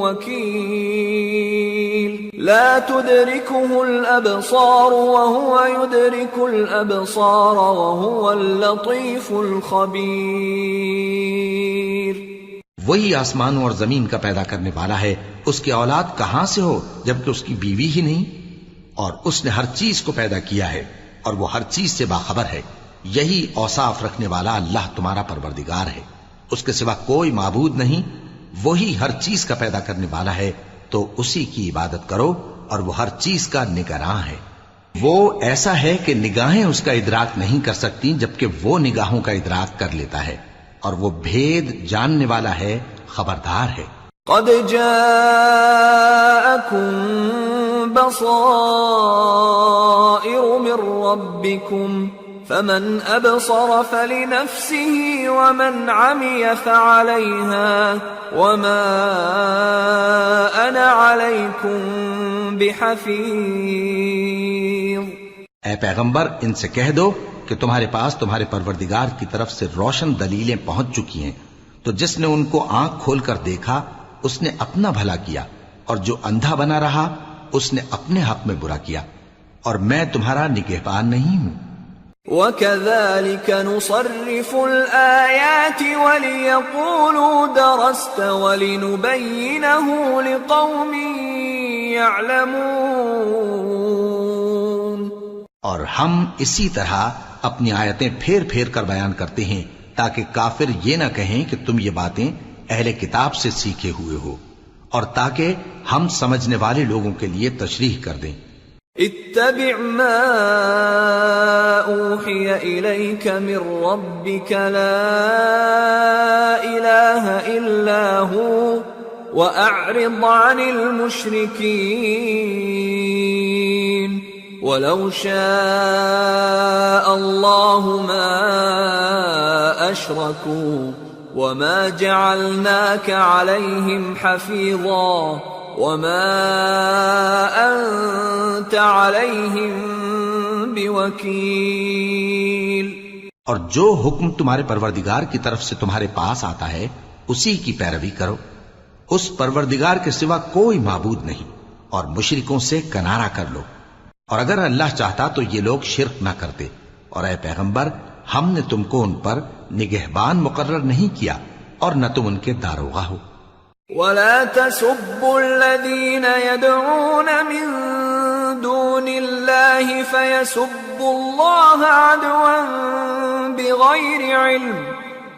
وكيل۔ لا تدركه الأبصار وهو يدرك الأبصار وهو اللطيف الخبير۔ وہی آسمانوں اور زمین کا پیدا کرنے والا ہے، اس کی اولاد کہاں سے ہو جبکہ اس کی بیوی ہی نہیں، اور اس نے ہر چیز کو پیدا کیا ہے اور وہ ہر چیز سے باخبر ہے۔ یہی اوصاف رکھنے والا اللہ تمہارا پروردگار ہے، اس کے سوا کوئی معبود نہیں، وہی ہر چیز کا پیدا کرنے والا ہے، تو اسی کی عبادت کرو، اور وہ ہر چیز کا نگراں ہے۔ وہ ایسا ہے کہ نگاہیں اس کا ادراک نہیں کر سکتی جبکہ وہ نگاہوں کا ادراک کر لیتا ہے، اور وہ بھید جاننے والا ہے، خبردار ہے۔ قد جاءكم بصائر من ربكم فمن أبصر فلنفسه ومن عمي فعليها وما أنا عليكم بحفيظ۔ اے پیغمبر ان سے کہہ دو کہ تمہارے پاس تمہارے پروردگار کی طرف سے روشن دلیلیں پہنچ چکی ہیں، تو جس نے ان کو آنکھ کھول کر دیکھا اس نے اپنا بھلا کیا، اور جو اندھا بنا رہا اس نے اپنے حق میں برا کیا، اور میں تمہارا نگہبان نہیں ہوں۔ وَكَذَلِكَ نُصَرِّفُ الْآيَاتِ وَلِيَقُولُوا دَرَسْتَ وَلِنُبَيِّنَهُ لِقَوْمٍ يَعْلَمُونَ۔ اور ہم اسی طرح اپنی آیتیں پھیر پھیر کر بیان کرتے ہیں تاکہ کافر یہ نہ کہیں کہ تم یہ باتیں اہل کتاب سے سیکھے ہوئے ہو، اور تاکہ ہم سمجھنے والے لوگوں کے لیے تشریح کر دیں۔ اتبع ما اوحی الیک من ربک لا الہ الا ہو واعرض عن المشرکین ولو شاء اللہ ما اشرکوا وما جعلناك عليهم حفيظا وما أنت عليهم بوكيل۔ اور جو حکم تمہارے پروردگار کی طرف سے تمہارے پاس آتا ہے اسی کی پیروی کرو، اس پروردگار کے سوا کوئی معبود نہیں، اور مشرکوں سے کنارہ کر لو، اور اگر اللہ چاہتا تو یہ لوگ شرک نہ کرتے، اور اے پیغمبر ہم نے تم کو ان پر نگہبان مقرر نہیں کیا اور نہ تم ان کے داروغہ ہو۔ وَلَا تَسُبُّوا الَّذِينَ يَدْعُونَ مِن دُونِ اللَّهِ فَيَسُبُّوا اللَّهَ عَدْوًا بِغَيْرِ عِلْمٍ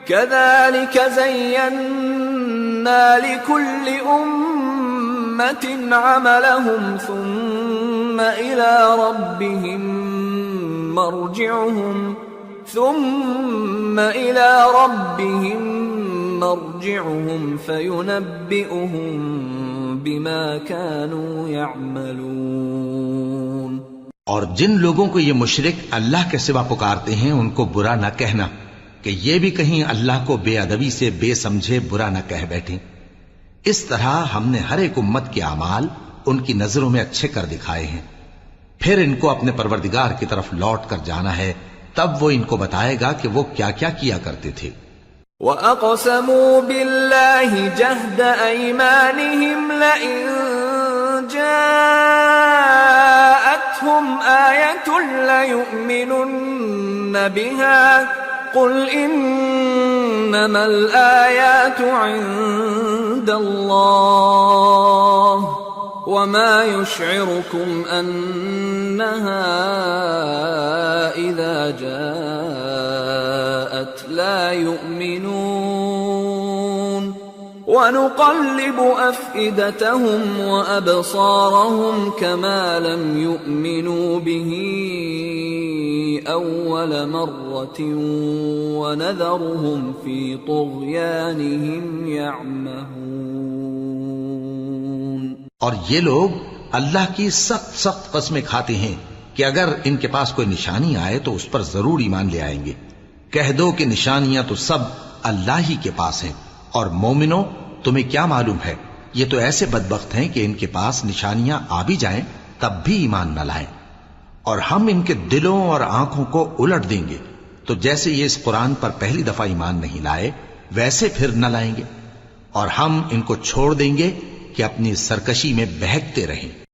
كَذَلِكَ زَيَّنَّا لِكُلِّ أُمَّةٍ عَمَلَهُمْ ثُمَّ إِلَى رَبِّهِمْ مرجعهم فينبئهم بما كانوا يعملون۔ اور جن لوگوں کو یہ مشرک اللہ کے سوا پکارتے ہیں ان کو برا نہ کہنا کہ یہ بھی کہیں اللہ کو بے ادبی سے بے سمجھے برا نہ کہہ بیٹھیں۔ اس طرح ہم نے ہر ایک امت کے اعمال ان کی نظروں میں اچھے کر دکھائے ہیں، پھر ان کو اپنے پروردگار کی طرف لوٹ کر جانا ہے، تب وہ ان کو بتائے گا کہ وہ کیا کیا کیا کرتے تھے۔ وَأَقْسَمُوا بِاللَّهِ جَهْدَ أَيْمَانِهِمْ لَئِن جَاءَ ليؤمنن بها قل إنما الآيات عند الله وما يشعركم أنها إذا جاءت لا يؤمنون ونقلب أفئدتهم وأبصارهم كما لم يؤمنوا به أول مرة ونذرهم في طغيانهم يعمهون. اور یہ لوگ اللہ کی سخت سخت قسمیں کھاتے ہیں کہ اگر ان کے پاس کوئی نشانی آئے تو اس پر ضرور ایمان لے آئیں گے. کہہ دو کہ نشانیاں تو سب اللہ ہی کے پاس ہیں، اور مومنوں تمہیں کیا معلوم ہے، یہ تو ایسے بدبخت ہیں کہ ان کے پاس نشانیاں آ بھی جائیں تب بھی ایمان نہ لائیں. اور ہم ان کے دلوں اور آنکھوں کو الٹ دیں گے، تو جیسے یہ اس قرآن پر پہلی دفعہ ایمان نہیں لائے ویسے پھر نہ لائیں گے، اور ہم ان کو چھوڑ دیں گے کہ اپنی سرکشی میں بہکتے رہیں.